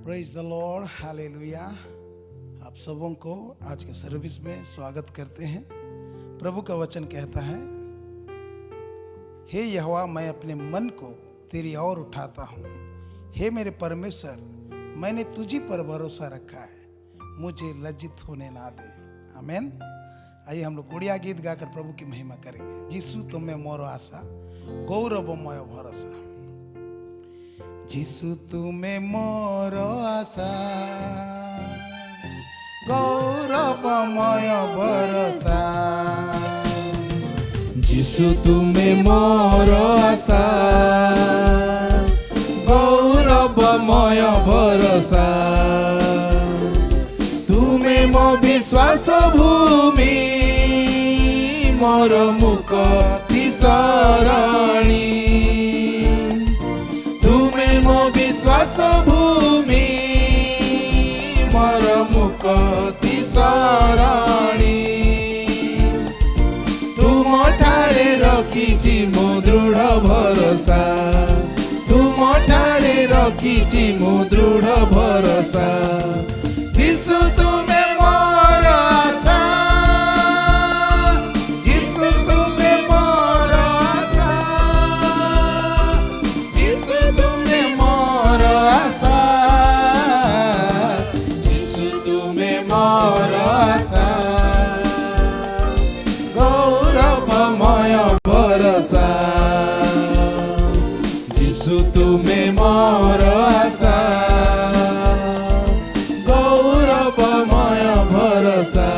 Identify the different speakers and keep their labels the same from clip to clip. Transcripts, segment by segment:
Speaker 1: Praise the Lord, hallelujah. आप सबों को आज के सर्विस में स्वागत करते हैं। प्रभु का वचन कहता है, हे यहोवा, मैं अपने मन को तेरी ओर उठाता हूँ। हे मेरे परमेश्वर, मैंने तुझी पर भरोसा रखा है, मुझे लज्जित होने ना दे। आमीन। आइए हम लोग उड़िया गीत गाकर प्रभु की महिमा करेंगे। जीसु तुम्हें मोर आशा, गौरवमय भरोसा। जीसु तुम्हें मोर आशा, गौरवमय भरोसा।
Speaker 2: जीसु तुम्हें मोर आशा, गौरवमय भरोसा। तुम्हें मो विश्वास भूमि, मोर मुक्ति सरणी। तुम्हें मो विश्वास भूमि, मोर मुक्ति सरणी। तुम ठारे रखिछि मो दृढ़ भरोसा, तुम ठारे रखिछि मो दृढ़ भरोसा। जीसु तुम्हें मोर आशा, जीसु तुम्हें मोर आशा, जीसु तुम्हें मोर आशा, जीसु तुम्हें मोर आशा, गौरवमय भरोसा। जीसु तुम्हें मोर आशा, गौरवमय भरोसा।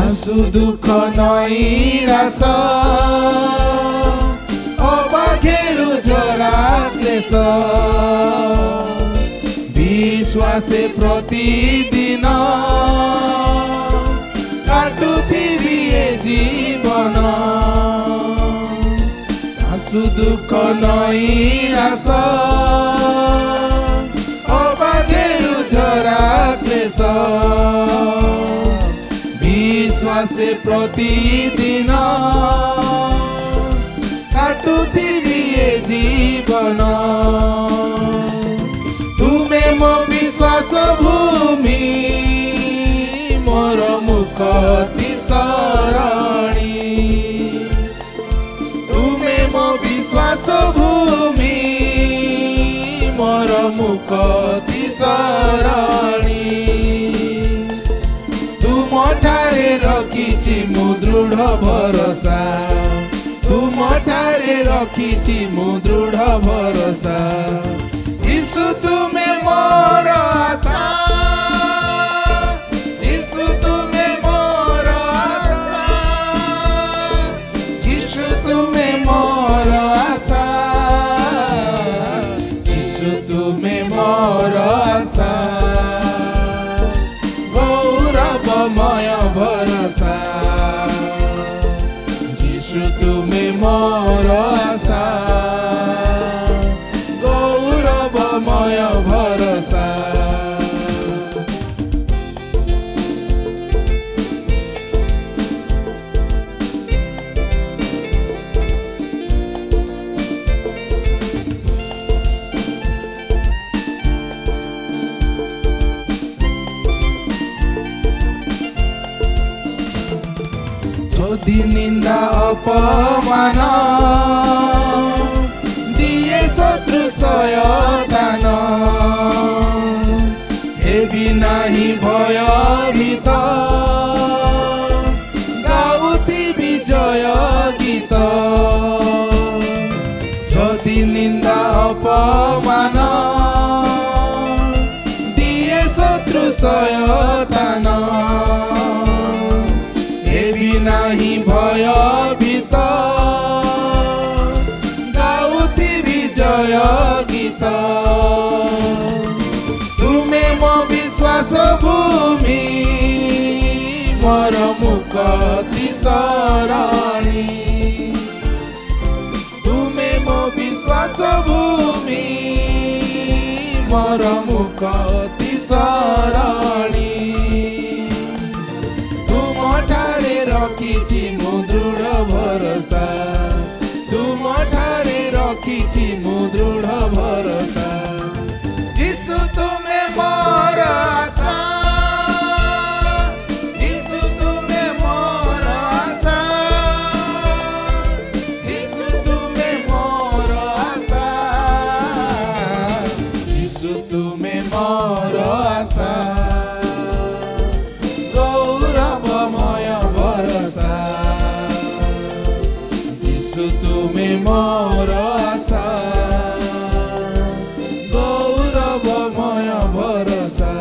Speaker 2: आसु दुख नैराश, अबाघेरु झरा क्लेश। विश्वासे प्रतिदिन काटुथिबि ए जीवन। आसु दुख नैराश, अबाघेरु झरा क्लेश। विश्वासे प्रतिदिन काटुथिबि ए जीवन। तुमे मो विश्वास भूमि, मोर मुक्ति सरणी। तुमे मो विश्वास भूमि, मोर मुक्ति सरणी। तुम ठारे रखिछि मो दृढ़ भरोसा, तुम ठारे रखिछि मो दृढ़ भरोसा। जीसु तुम्हें मोर आशा, जीसु तुम्हें मोर आशा, जीसु तुम्हें मोर आशा, जीसु तुम्हें मोर आशा, गौरवमय भरोसा। जीसु तुम्हें मोर आशा, गौरवमय भरोसा। যদি নিন্দা অপমান দিয়ে শত্রু শয়তান, হেবি নাহি ভয়ভীত, গাউথিবি জয় গীত। যদি নিন্দা অপমান দিয়ে শত্রু শয়তান, नाही भयभीत, गाउथिबि जय गीत। तुमे मो विश्वास भूमि, मोर मुक्ति सरणी। मोर मुक्ति सरणी तुम ठारे रखिछि मु दृढ़ भरोसा तुम ठारे रखिछि मु दृढ़ भरोसा यीशु तुमे मोर आशा यीशु तुमे मोर आशा यीशु तुमे मोर आशा यीशु तुमे मोर आशा गौरवमय भरोसा यीशु तुमे मोर आशा गौरवमय भरोसा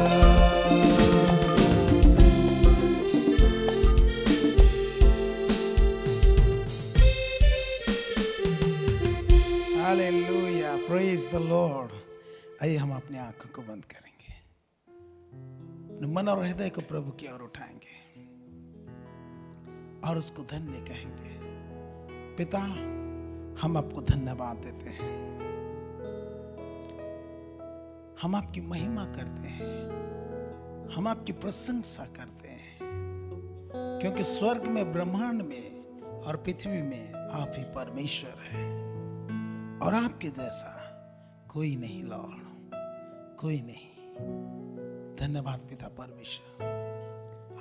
Speaker 1: हालेलुया, प्रेज द लॉर्ड। आइए हम अपनी आंखों को बंद करेंगे, अपने मन और हृदय को प्रभु की ओर उठाएंगे और उसको धन्य कहेंगे। पिता, हम आपको धन्यवाद देते हैं, हम आपकी महिमा करते हैं, हम आपकी प्रशंसा करते हैं, क्योंकि स्वर्ग में, ब्रह्मांड में और पृथ्वी में आप ही परमेश्वर हैं और आपके जैसा कोई नहीं लॉर्ड, कोई नहीं। धन्यवाद पिता परमेश्वर,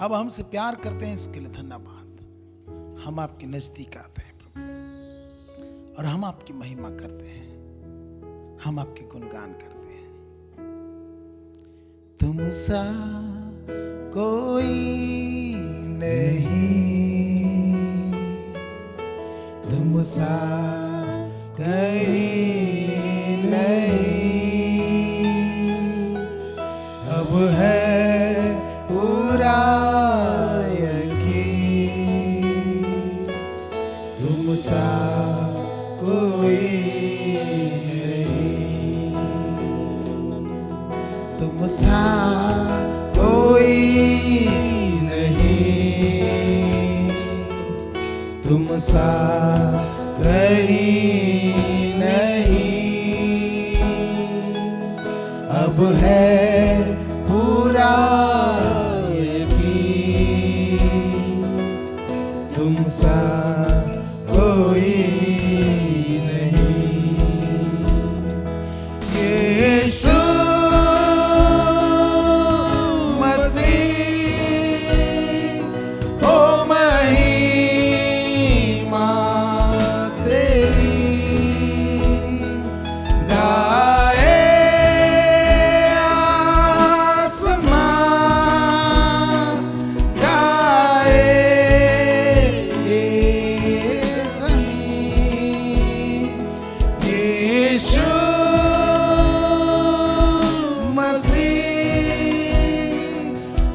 Speaker 1: अब हमसे प्यार करते हैं, इसके लिए धन्यवाद। हम आपके नजदीक आते हैं प्रभु और हम आपकी महिमा करते हैं, हम आपके गुणगान करते हैं। तुम सा कोई नहीं, तुम सा कहीं नहीं, अब है पूरा यकीन, तुम सा कोई नहीं, तुम सा कोई नहीं, तुम सा कहीं नहीं, अब है पूरा यकीन, तुम सा कोई नहीं। यीशु मसीह, ओ महिमा तेरी, गाए आसमान, गाए जमीन। यीशु मसीह,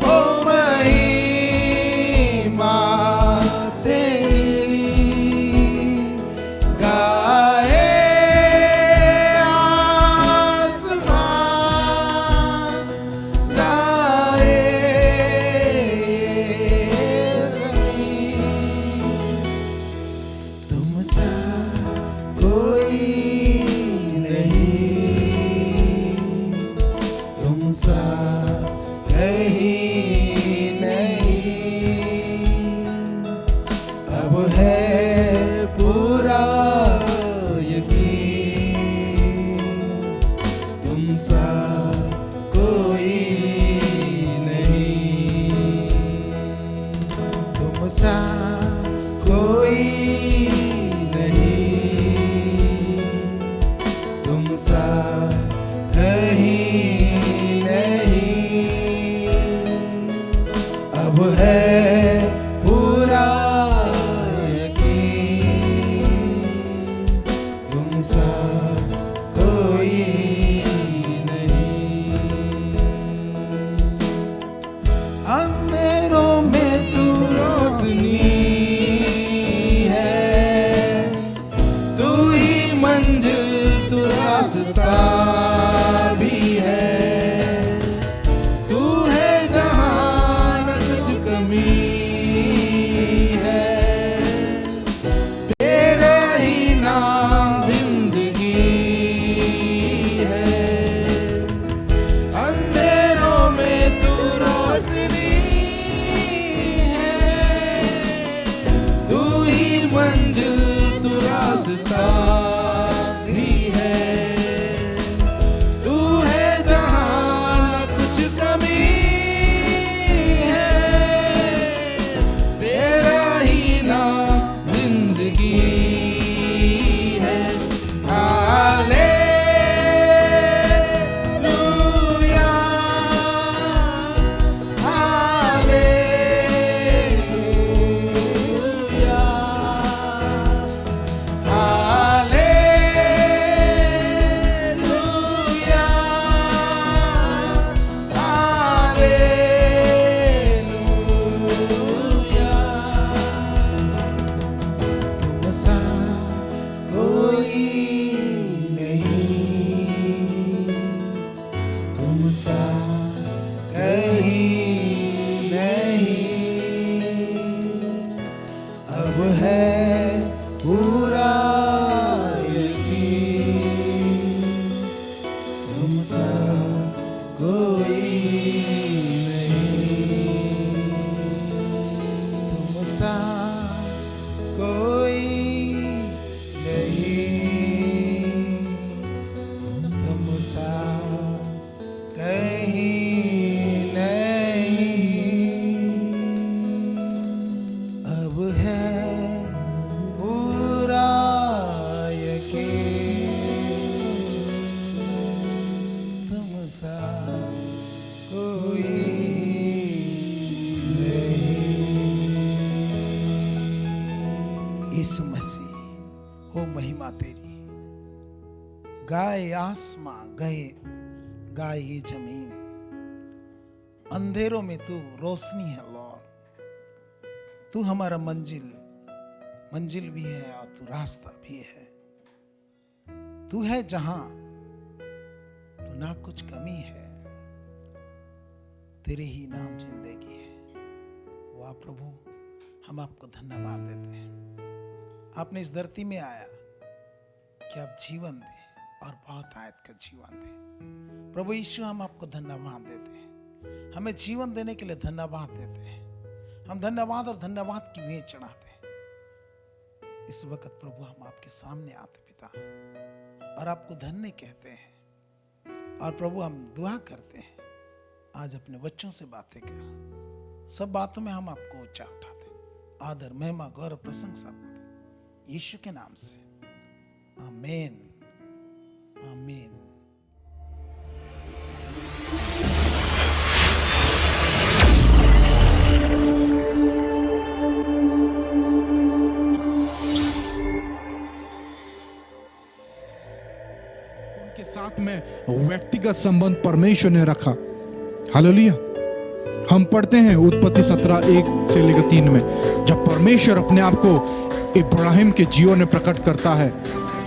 Speaker 1: ओ महिमा तेरी, गाए आसमान, गाए जमीन। तुम सा कोई नहीं, तुम सा कहीं नहीं, अब है पूरा यकीन, तुम सा कोई नहीं, तुम सा कोई नहीं, तुम सा
Speaker 2: रास्ता भी है। तू है जहाँ कुछ कमी है, तेरा ही नाम जिंदगी है। Hallelujah, hallelujah, hallelujah, hallelujah. तुम सा कोई नहीं, तुम सा कहीं नहीं, अब है पूरा यकीन। तुम सा कोई नहीं, तुम सा कोई नहीं, तुम सा कहीं नहीं, अब है पूरा यकीन। तुम सा कोई नहीं।
Speaker 1: यीशु मसीह हो महिमा तेरी, गाए आसमां गए गाए ये जमीन, अंधेरों में तू रोशनी है लॉर्ड। तू हमारा मंजिल भी है और तू रास्ता भी है। तू है जहां तो ना कुछ कमी है, तेरे ही नाम जिंदगी है। वाह प्रभु, हम आपको धन्यवाद देते हैं। आपने इस धरती में आया कि आप जीवन दे और बहुत आयत का जीवन दे। प्रभु यीशु, हम आपको धन्यवाद देते हैं। हमें जीवन देने के लिए धन्यवाद देते हैं। हम धन्यवाद और धन्यवाद की वेद चढ़ाते हैं। इस वक्त प्रभु हम आपके सामने आते पिता और आपको धन्य कहते हैं। और प्रभु हम दुआ करते हैं, आज अपने बच्चों से बातें कर, सब बातों में हम आपको ऊंचा उठाते, आदर महिमा गौरव प्रशंसा करते, यीशु के नाम से आमीन, आमीन।
Speaker 2: उनके साथ में व्यक्तिगत संबंध परमेश्वर ने रखा। हालेलुया। हम पढ़ते हैं उत्पत्ति 17:1-3 में, जब परमेश्वर अपने आप को इब्राहिम के जीवन में प्रकट करता है,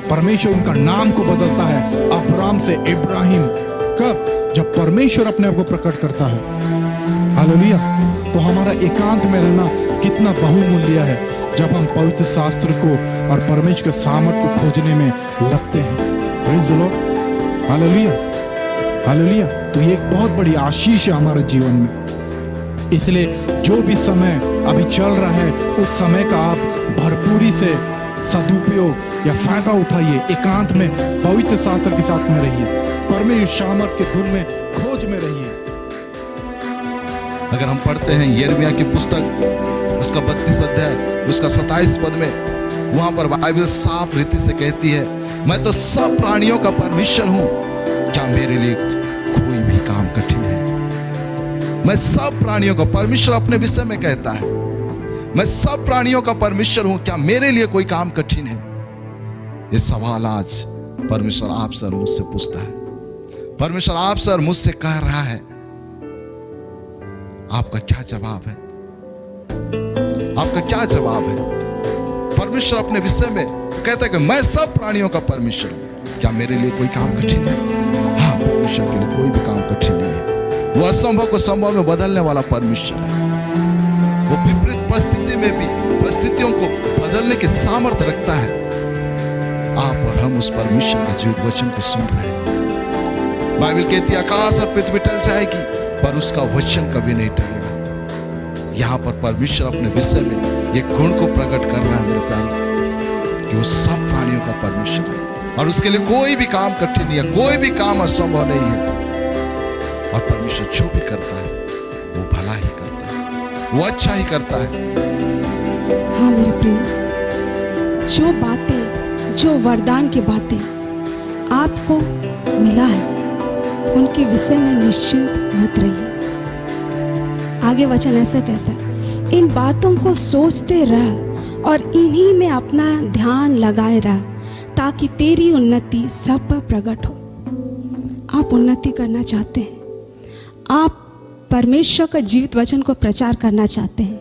Speaker 2: परमेश्वर उनका नाम को बदलता है अब्राम से इब्राहिम। कब? जब परमेश्वर अपने आप को प्रकट करता है। हालेलुया। तो हमारा एकांत में रहना कितना बहुमूल्य है जब हम पवित्र शास्त्र को और परमेश्वर के सामर्थ को खोजने में लगते हैं। Praise the Lord. Hallelujah, hallelujah. तो ये एक बहुत बड़ी आशीष है हमारे जीवन में। इसलिए जो भी समय अभी चल रहा है, उस समय का आप भरपूरी से सदुपयोग या फायदा उठाइए। एकांत में पवित्र शास्त्र के साथ में रहिए, परमेश्वर सामर्थ के धुन में खोज में रहिए।
Speaker 3: अगर हम पढ़ते हैं यिर्मयाह की पुस्तक, उसका 32 अध्याय, उसका 27 पद में, वहां पर बाइबल साफ रीति से कहती है, मैं तो सब प्राणियों का परमेश्वर हूं, क्या मेरे लिए कोई भी काम कठिन है? मैं सब प्राणियों का परमेश्वर अपने विषय में कहता है, मैं सब प्राणियों का परमेश्वर हूं, क्या मेरे लिए कोई काम कठिन है? ये सवाल आज परमेश्वर आपसे और मुझसे पूछता है। परमेश्वर आपसे और मुझसे कह रहा है, आपका क्या जवाब है? आपका क्या जवाब है? परमेश्वर अपने विषय में कहता है कि मैं सब प्राणियों का परमेश्वर हूं, क्या मेरे लिए कोई काम कठिन है? हाँ, परमेश्वर के लिए कोई भी काम कठिन नहीं है। वो असंभव को संभव में बदलने वाला परमेश्वर है। वो विपरीत परिस्थिति में भी परिस्थितियों को बदलने की सामर्थ्य रखता है। आप और हम उस परमेश्वर के जीवित वचन को सुन रहे हैं। बाइबल कहती है, आकाश और पृथ्वी टल जाएगी पर उसका वचन कभी नहीं टलेगा। यहां पर परमेश्वर अपने विषय में ये गुण को प्रकट कर रहा है मेरे प्यारे, कि वो सब प्राणियों का का परमेश्वर है और उसके लिए कोई भी काम कठिन नहीं है, कोई भी काम असंभव नहीं है। और परमेश्वर जो भी करता है वो भला ही करता है, वो अच्छा ही करता है।
Speaker 4: हाँ मेरे प्रिय, जो बातें, जो वरदान की बातें आपको मिला है उनके विषय में निश्चिंत मत रहिए। आगे वचन ऐसा कहता है, इन बातों को सोचते रह और इन्हीं में अपना ध्यान लगाए रह, ताकि तेरी उन्नति सब पर प्रकट हो। आप उन्नति करना चाहते हैं, आप परमेश्वर का जीवित वचन को प्रचार करना चाहते हैं,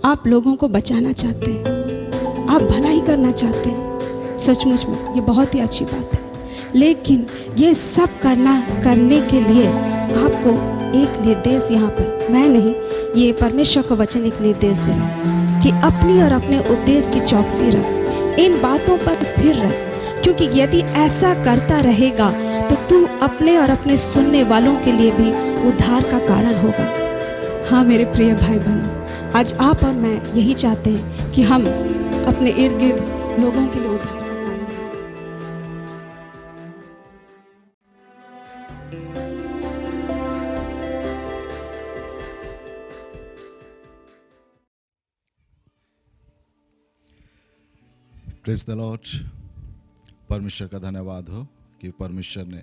Speaker 4: आप लोगों को बचाना चाहते हैं, आप भलाई करना चाहते हैं, सचमुच में ये बहुत ही अच्छी बात है। लेकिन ये सब करने के लिए आपको एक निर्देश, यहाँ पर मैं नहीं, ये परमेश्वर का वचन एक निर्देश दे रहा है कि अपनी और अपने उपदेश की चौकसी रख, इन बातों पर स्थिर रह, क्योंकि यदि ऐसा करता रहेगा तो तू अपने और अपने सुनने वालों के लिए भी उद्धार का कारण होगा। हाँ मेरे प्रिय भाई बहनों, आज आप और मैं यही चाहते हैं कि हम अपने इर्द गिर्द लोगों के लिए उद्धार का कारण हों।
Speaker 3: Praise the Lord. परमेश्वर का धन्यवाद हो कि परमेश्वर ने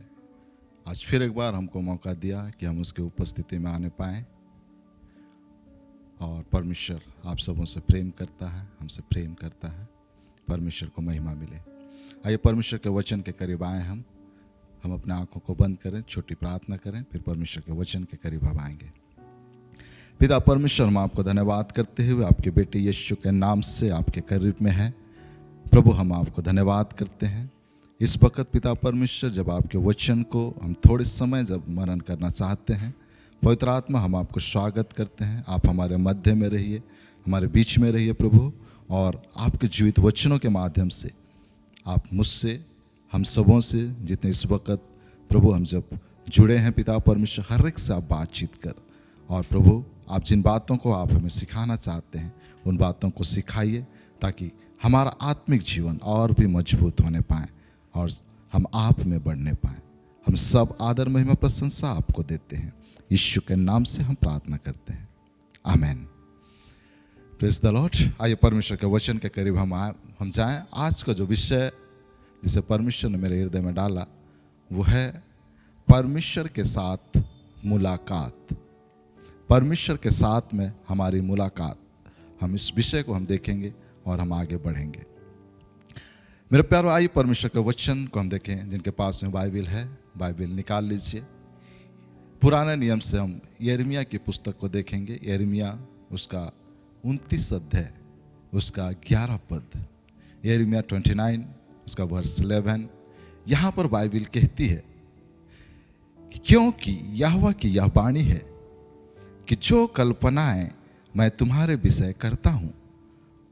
Speaker 3: आज फिर एक बार हमको मौका दिया कि हम उसके उपस्थिति में आने पाएं। और परमेश्वर आप सबों से प्रेम करता है, हमसे प्रेम करता है। परमेश्वर को महिमा मिले। आइए परमेश्वर के वचन के करीब आए। हम अपने आंखों को बंद करें, छोटी प्रार्थना करें, फिर परमेश्वर के वचन के करीब हम आएंगे। पिता परमेश्वर, हम आपको धन्यवाद करते हुए आपके बेटे यीशु के नाम से आपके करीब में है। प्रभु, हम आपको धन्यवाद करते हैं इस वक्त पिता परमेश्वर, जब आपके वचन को हम थोड़े समय जब मनन करना चाहते हैं। पवित्र आत्मा, हम आपको स्वागत करते हैं। आप हमारे मध्य में रहिए, हमारे बीच में रहिए प्रभु, और आपके जीवित वचनों के माध्यम से आप मुझसे, हम सबों से, जितने इस वक्त प्रभु हम जब जुड़े हैं पिता परमेश्वर, हर एक से आप बातचीत कर। और प्रभु, आप जिन बातों को आप हमें सिखाना चाहते हैं उन बातों को सिखाइए, ताकि हमारा आत्मिक जीवन और भी मजबूत होने पाए और हम आप में बढ़ने पाएं। हम सब आदर महिमा प्रशंसा आपको देते हैं, यीशु के नाम से हम प्रार्थना करते हैं, आमेन। Praise the Lord. आइए परमेश्वर के वचन के करीब हम जाएं। आज का जो विषय जिसे परमेश्वर ने मेरे हृदय में डाला वो है परमेश्वर के साथ मुलाकात। परमेश्वर के साथ में हमारी मुलाकात, हम इस विषय को हम देखेंगे और हम आगे बढ़ेंगे। मेरे प्यारो, आइए परमेश्वर के वचन को हम देखें। जिनके पास में बाइबल है, बाइबल निकाल लीजिए। पुराने नियम से हम यिर्मयाह की पुस्तक को देखेंगे। यिर्मयाह उसका 29 अध्याय, उसका 11 पद, यिर्मयाह 29 उसका वर्स 11। यहाँ पर बाइबल कहती है कि क्योंकि यहोवा की यह वाणी है कि जो कल्पनाएं मैं तुम्हारे विषय करता हूँ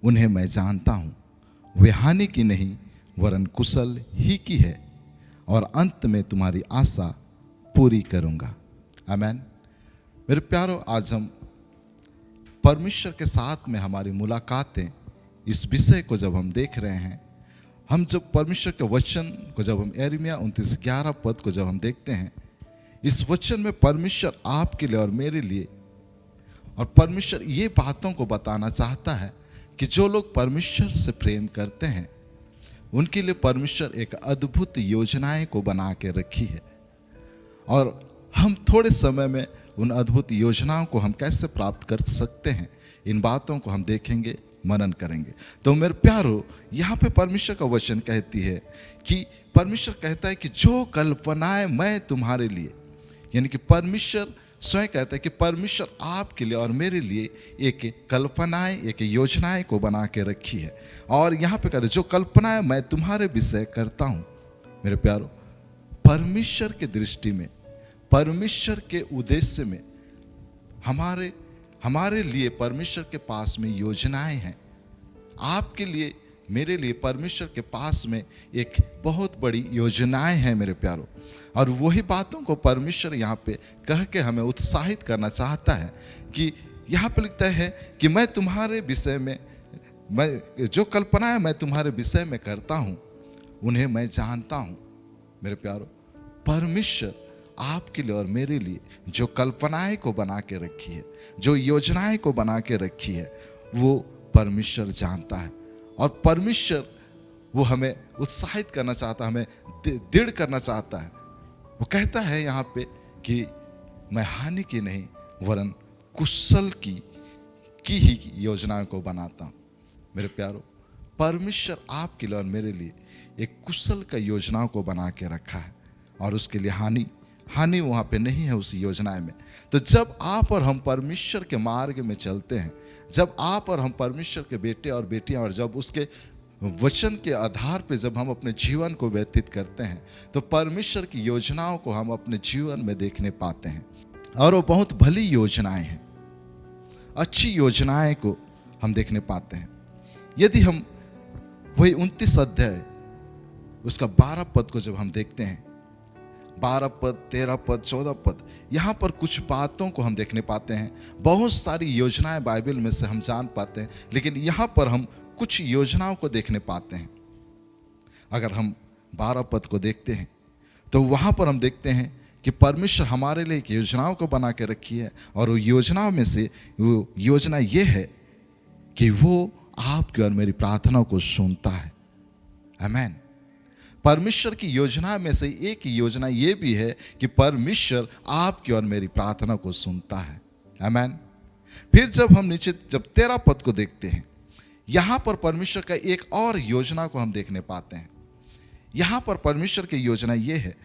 Speaker 3: उन्हें मैं जानता हूँ, वे हानि की नहीं वरन कुशल ही की है, और अंत में तुम्हारी आशा पूरी करूँगा। आमेन। मेरे प्यारो, आज हम परमेश्वर के साथ में हमारी मुलाकातें, इस विषय को जब हम देख रहे हैं, हम जब परमेश्वर के वचन को जब हम यिर्मयाह 29:11 पद को जब हम देखते हैं, इस वचन में परमेश्वर आपके लिए और मेरे लिए, और परमेश्वर ये बातों को बताना चाहता है कि जो लोग परमेश्वर से प्रेम करते हैं उनके लिए परमेश्वर एक अद्भुत योजनाएं को बना के रखी है। और हम थोड़े समय में उन अद्भुत योजनाओं को हम कैसे प्राप्त कर सकते हैं, इन बातों को हम देखेंगे, मनन करेंगे। तो मेरे प्यारो, यहाँ पे परमेश्वर का वचन कहती है कि परमेश्वर कहता है कि जो कल्पनाएं मैं तुम्हारे लिए, यानी कि परमेश्वर स्वयं कहता है कि परमेश्वर आपके लिए और मेरे लिए एक कल्पनाएं, एक योजनाएं को बना के रखी है। और यहाँ पे कहते हैं जो कल्पनाएं मैं तुम्हारे विषय करता हूँ। मेरे प्यारो, परमेश्वर के दृष्टि में, परमेश्वर के उद्देश्य में हमारे लिए परमेश्वर के पास में योजनाएं हैं। आपके लिए, मेरे लिए परमेश्वर के पास में एक बहुत बड़ी योजनाएं हैं मेरे प्यारो। और वही बातों को परमेश्वर यहाँ पे कह के हमें उत्साहित करना चाहता है कि यहाँ पे लिखता है कि मैं तुम्हारे विषय में, मैं जो कल्पनाएं मैं तुम्हारे विषय में करता हूँ उन्हें मैं जानता हूं। मेरे प्यारो, परमेश्वर आपके लिए और मेरे लिए जो कल्पनाएं को बना के रखी है, जो योजनाएं को बना के रखी है, वो परमेश्वर जानता है। और परमेश्वर वो हमें उत्साहित करना चाहता है, हमें दृढ़ करना चाहता है। वो कहता है यहाँ पे कि मैं हानि की नहीं वरन कुशल की ही योजनाओं को बनाता हूं। मेरे प्यारो, परमेश्वर आपके लिए और मेरे लिए एक कुशल का योजनाओं को बना के रखा है, और उसके लिए हानि वहां पे नहीं है उस योजना में। तो जब आप और हम परमेश्वर के मार्ग में चलते हैं, जब आप और हम परमेश्वर के बेटे और बेटियां, और जब उसके वचन के आधार पे जब हम अपने जीवन को व्यतीत करते हैं, तो परमेश्वर की योजनाओं को हम अपने जीवन में देखने पाते हैं। और वो बहुत भली योजनाएं हैं, अच्छी योजनाएं को हम देखने पाते हैं। यदि हम वही 29 अध्याय उसका 12 पद को जब हम देखते हैं, 12 पद, 13 पद, 14 पद, यहाँ पर कुछ बातों को हम देखने पाते हैं। बहुत सारी योजनाएं बाइबल में से हम जान पाते हैं, लेकिन यहाँ पर हम कुछ योजनाओं को देखने पाते हैं। अगर हम 12 पद को देखते हैं तो वहाँ पर हम देखते हैं कि परमेश्वर हमारे लिए एक योजनाओं को बना के रखी है, और वो योजनाओं में से वो योजना ये है कि वो आपकी और मेरी प्रार्थनाओं को सुनता है। आमीन। परमेश्वर की योजना में से एक योजना ये भी है कि परमेश्वर आपकी और मेरी प्रार्थना को सुनता है। आमीन। फिर जब हम नीचे 13 पद को देखते हैं, यहां पर परमेश्वर का एक और योजना को हम देखने पाते हैं। यहां पर परमेश्वर की योजना ये है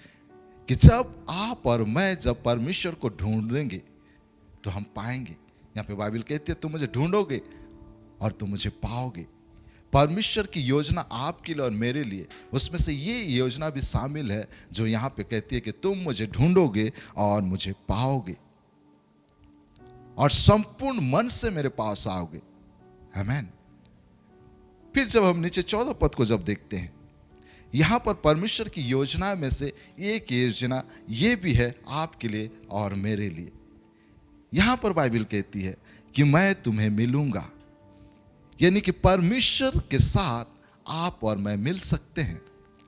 Speaker 3: कि जब आप और मैं जब परमेश्वर को ढूंढेंगे तो हम पाएंगे। यहां पे बाइबल कहती है तुम मुझे ढूंढोगे और तुम मुझे पाओगे। परमेश्वर की योजना आपके लिए और मेरे लिए, उसमें से ये योजना भी शामिल है जो यहां पे कहती है कि तुम मुझे ढूंढोगे और मुझे पाओगे और संपूर्ण मन से मेरे पास आओगे। आमीन। फिर जब हम नीचे 14 पद को जब देखते हैं, यहां पर परमेश्वर की योजना में से एक योजना ये भी है आपके लिए और मेरे लिए। यहां पर बाइबल कहती है कि मैं तुम्हें मिलूंगा, यानी कि परमेश्वर के साथ आप और मैं मिल सकते हैं।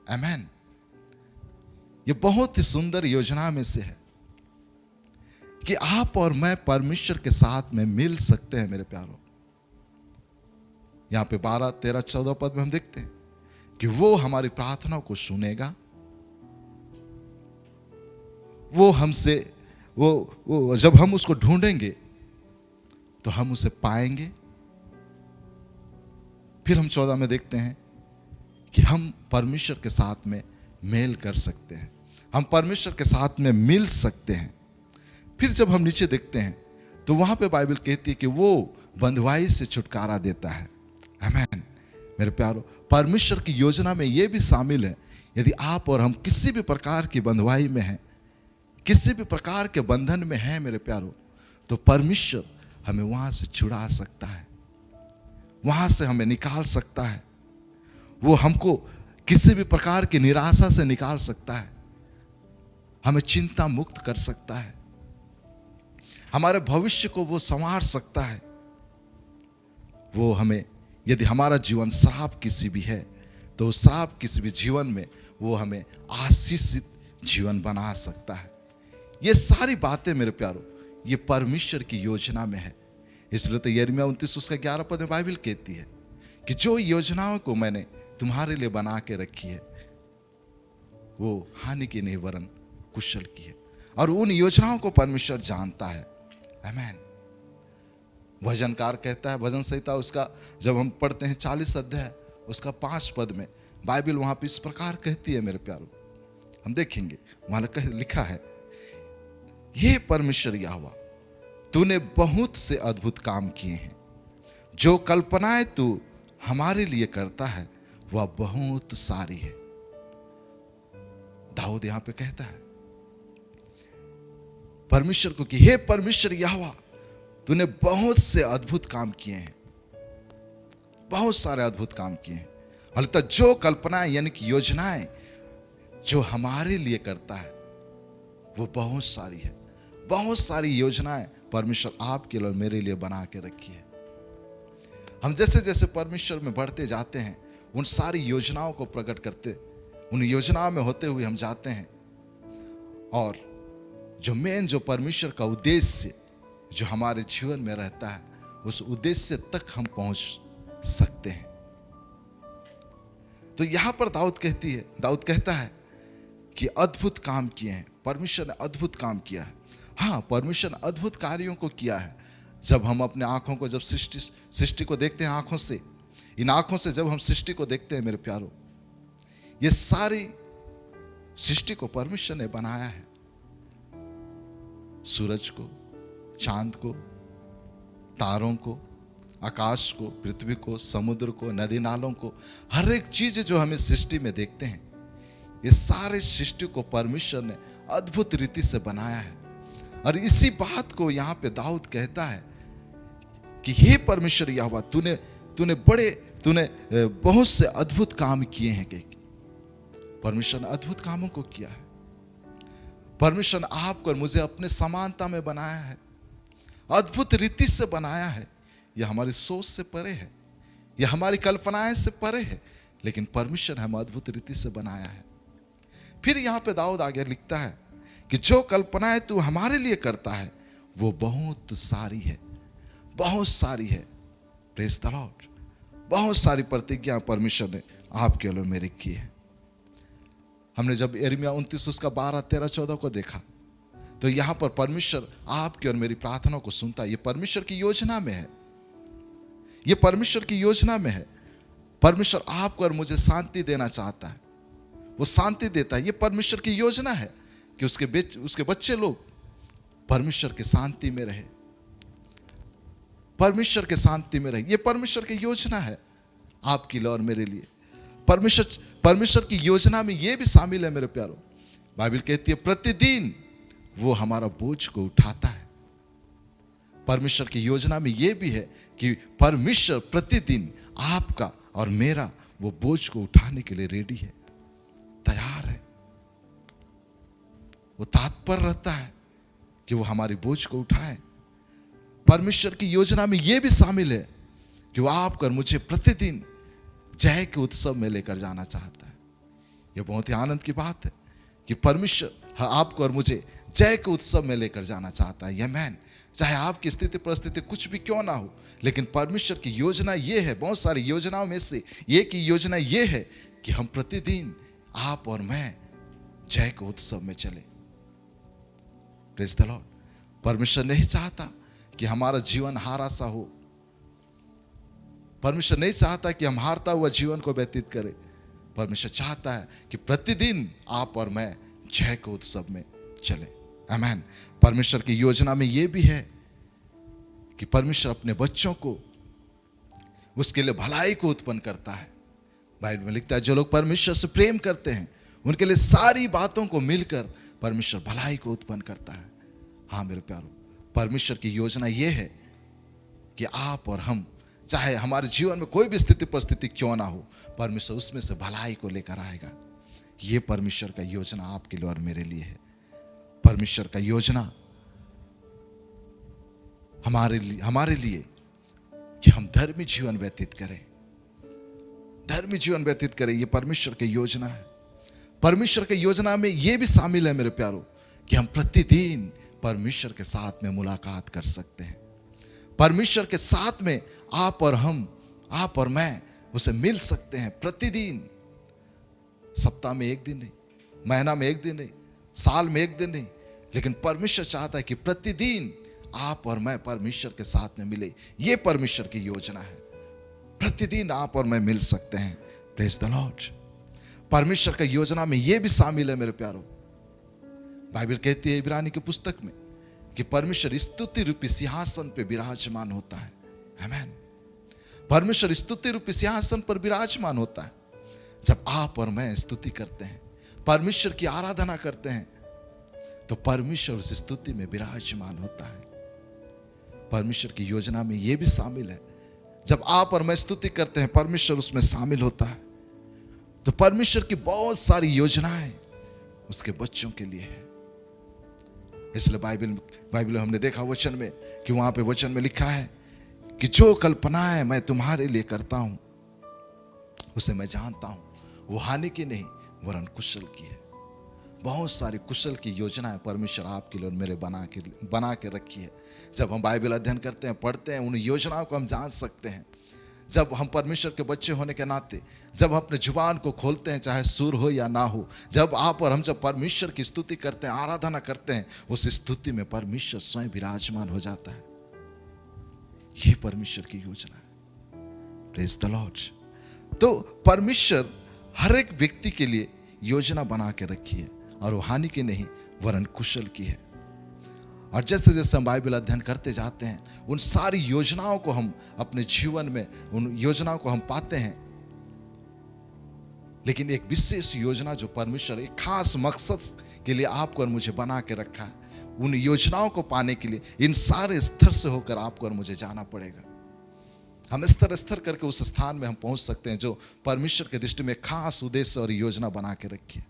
Speaker 3: आमीन। ये बहुत ही सुंदर योजना में से है कि आप और मैं परमेश्वर के साथ में मिल सकते हैं। मेरे प्यारों, यहां पे 12, 13, 14 पद में हम देखते हैं कि वो हमारी प्रार्थनाओं को सुनेगा, वो हमसे वो जब हम उसको ढूंढेंगे तो हम उसे पाएंगे। फिर हम 14 में देखते हैं कि हम परमेश्वर के साथ में मेल कर सकते हैं, हम परमेश्वर के साथ में मिल सकते हैं। फिर जब हम नीचे देखते हैं तो वहां पे बाइबल कहती है कि वो बंधुआई से छुटकारा देता है। आमीन। मेरे प्यारो, परमेश्वर की योजना में यह भी शामिल है, यदि आप और हम किसी भी प्रकार की बंधुआई में हैं, किसी भी प्रकार के बंधन में हैं मेरे प्यारो, तो परमेश्वर हमें वहां से छुड़ा सकता है, वहां से हमें निकाल सकता है। वो हमको किसी भी प्रकार की निराशा से निकाल सकता है, हमें चिंता मुक्त कर सकता है, हमारे भविष्य को वो संवार सकता है। वो हमें, यदि हमारा जीवन श्राप किसी भी है तो श्राप किसी भी जीवन में वो हमें आशीषित जीवन बना सकता है। ये सारी बातें मेरे प्यारो ये परमेश्वर की योजना में है। इसलिए तो यिर्मयाह 29 उसका 11 पद में बाइबल कहती है कि जो योजनाओं को मैंने तुम्हारे लिए बना के रखी है वो हानि की नहीं वरन कुशल की है, और उन योजनाओं को परमेश्वर जानता है। आमीन। भजनकार कहता है, भजन संहिता उसका जब हम पढ़ते हैं 40 अध्याय उसका 5 पद में बाइबल वहां पे इस प्रकार कहती है। मेरे प्यारो, हम देखेंगे वहां लिखा है, ये परमेश्वर यहोवा तूने बहुत से अद्भुत काम किए हैं, जो कल्पनाएं तू हमारे लिए करता है वह बहुत सारी है। दाऊद यहां पे कहता है परमेश्वर को कि हे परमेश्वर यहोवा तूने बहुत से अद्भुत काम किए हैं, बहुत सारे अद्भुत काम किए हैं। हालांकि जो कल्पनाएं यानी कि योजनाएं जो हमारे लिए करता है वो बहुत सारी है। बहुत सारी योजनाएं परमेश्वर आपके लिए और मेरे लिए बना के रखी है। हम जैसे जैसे परमेश्वर में बढ़ते जाते हैं उन सारी योजनाओं को प्रकट करते उन योजनाओं में होते हुए हम जाते हैं, और जो परमेश्वर का उद्देश्य जो हमारे जीवन में रहता है, उस उद्देश्य तक हम पहुंच सकते हैं। तो यहां पर दाऊद कहता है कि अद्भुत काम किए हैं, परमेश्वर ने अद्भुत काम किया है। हाँ, परमेश्वर ने अद्भुत कार्यों को किया है। जब हम अपने आंखों को, जब सृष्टि को देखते हैं आंखों से, इन आंखों से जब हम सृष्टि को देखते हैं मेरे प्यारो, ये सारी सृष्टि को परमेश्वर ने बनाया है। सूरज को, चांद को, तारों को, आकाश को, पृथ्वी को, समुद्र को, नदी नालों को, हर एक चीज जो हमें सृष्टि में देखते हैं, ये सारे सृष्टि को परमेश्वर ने अद्भुत रीति से बनाया है। और इसी बात को यहां पे दाऊद कहता है कि हे परमेश्वर यहोवा, तूने बहुत से अद्भुत काम किए हैं। परमेश्वर ने अद्भुत कामों को किया है। परमेश्वर ने आपको और मुझे अपने समानता में बनाया है, अद्भुत रीति से बनाया है। यह हमारी सोच से परे है, यह हमारी कल्पनाएं से परे है, लेकिन परमेश्वर ने हमें अद्भुत रीति से बनाया है। फिर यहां पे दाऊद आगे लिखता है कि जो कल्पनाएं तू हमारे लिए करता है वो बहुत सारी है, बहुत सारी है। Praise the Lord. बहुत सारी प्रतिज्ञा परमेश्वर ने आपके लिए मेरे की है। हमने जब यिर्मयाह 29 उसका 12, 13, 14 को देखा, तो यहां पर परमेश्वर आपकी और मेरी प्रार्थना को सुनता है। ये परमेश्वर की योजना में है, ये परमेश्वर की योजना में है। परमेश्वर आपको और मुझे शांति देना चाहता है, वो शांति देता है। ये परमेश्वर की योजना है कि उसके बच्चे लोग परमेश्वर के शांति में रहे, परमेश्वर के शांति में रहे। ये परमेश्वर की योजना है आपकी और मेरे लिए। परमेश्वर की योजना में ये भी शामिल है मेरे प्यारो। बाइबल कहती है प्रतिदिन वो हमारा बोझ को उठाता है। परमेश्वर की योजना में ये भी है कि परमेश्वर प्रतिदिन आपका और मेरा वो बोझ को उठाने के लिए रेडी है, तैयार है। वो तत्पर रहता है कि वो हमारी बोझ को उठाए। परमेश्वर की योजना में यह भी शामिल है कि वो आपको और मुझे प्रतिदिन जय के उत्सव में लेकर जाना चाहता है। यह बहुत ही आनंद की बात है कि परमेश्वर आपको और मुझे जय के उत्सव में लेकर जाना चाहता है। आमीन। चाहे आपकी स्थिति परिस्थिति कुछ भी क्यों ना हो, लेकिन परमेश्वर की योजना यह है, बहुत सारी योजनाओं में से एक ही योजना यह है कि हम प्रतिदिन आप और मैं जय के उत्सव में चले। Praise the Lord. परमेश्वर नहीं चाहता कि हमारा जीवन हारा सा हो। परमेश्वर नहीं चाहता कि हम हारता हुआ जीवन को व्यतीत करें। परमेश्वर चाहता है कि प्रतिदिन आप और मैं जय के उत्सव में चले। आमीन। परमेश्वर की योजना में यह भी है कि परमेश्वर अपने बच्चों को उसके लिए भलाई को उत्पन्न करता है। बाइबल में लिखता है जो लोग परमेश्वर से प्रेम करते हैं उनके लिए सारी बातों को मिलकर परमेश्वर भलाई को उत्पन्न करता है। हाँ मेरे प्यारो, परमेश्वर की योजना यह है कि आप और हम, चाहे हमारे जीवन में कोई भी स्थिति परिस्थिति क्यों ना हो, परमेश्वर उसमें से भलाई को लेकर आएगा। यह परमेश्वर का योजना आपके लिए और मेरे लिए है। परमेश्वर का योजना हमारे लिए कि हम धर्मी जीवन व्यतीत करें, धर्मी जीवन व्यतीत करें। यह परमेश्वर की योजना है। परमेश्वर की योजना में यह भी शामिल है मेरे प्यारो कि हम प्रतिदिन परमेश्वर के साथ में मुलाकात कर सकते हैं। परमेश्वर के साथ में आप और मैं उसे मिल सकते हैं प्रतिदिन। सप्ताह में एक दिन नहीं, महीना में एक दिन नहीं, साल में एक दिन नहीं, लेकिन परमेश्वर चाहता है कि प्रतिदिन आप और मैं परमेश्वर के साथ में मिले। यह परमेश्वर की योजना है। प्रतिदिन आप और मैं मिल सकते हैं। Praise the Lord. परमेश्वर का योजना में यह भी शामिल है मेरे प्यारो। बाइबल कहती है इब्रानी की पुस्तक में कि परमेश्वर स्तुति रूपी सिंहासन पे विराजमान होता है। आमीन। परमेश्वर स्तुति रूपी सिंहासन पर विराजमान होता है। जब आप और मैं स्तुति करते हैं, परमेश्वर की आराधना करते हैं, तो परमेश्वर उस स्तुति में विराजमान होता है। परमेश्वर की योजना में यह भी शामिल है, जब आप और मैं स्तुति करते हैं परमेश्वर उसमें शामिल होता है। तो परमेश्वर की बहुत सारी योजनाएं उसके बच्चों के लिए है। इसलिए बाइबल में हमने देखा वचन में कि वहां पे वचन में लिखा है कि जो कल्पनाएं मैं तुम्हारे लिए करता हूं उसे मैं जानता हूं, वो हानि की नहीं वरन कुशल की है। बहुत सारी कुशल की योजनाएं परमेश्वर आपके लिए और मेरे बना के रखी है। जब हम बाइबल अध्ययन करते हैं, पढ़ते हैं, उन योजनाओं को हम जान सकते हैं। जब हम परमेश्वर के बच्चे होने के नाते जब हम अपने जुबान को खोलते हैं, चाहे सुर हो या ना हो, जब आप और हम जब परमेश्वर की स्तुति करते हैं, आराधना करते हैं, उस स्तुति में परमेश्वर स्वयं विराजमान हो जाता है। ये परमेश्वर की योजना है। Praise the Lord. तो परमेश्वर हर एक व्यक्ति के लिए योजना बना के रखी है, और वो हानि की नहीं वरन कुशल की है। और जैसे जैसे हम बाइबल अध्ययन करते जाते हैं, उन सारी योजनाओं को हम अपने जीवन में, उन योजनाओं को हम पाते हैं। लेकिन एक विशेष योजना जो परमेश्वर एक खास मकसद के लिए आपको और मुझे बना के रखा है, उन योजनाओं को पाने के लिए इन सारे स्तर से होकर आपको और मुझे जाना पड़ेगा। हम स्तर स्तर करके उस स्थान में हम पहुंच सकते हैं जो परमेश्वर के दृष्टि में खास उद्देश्य और योजना बना के रखी है।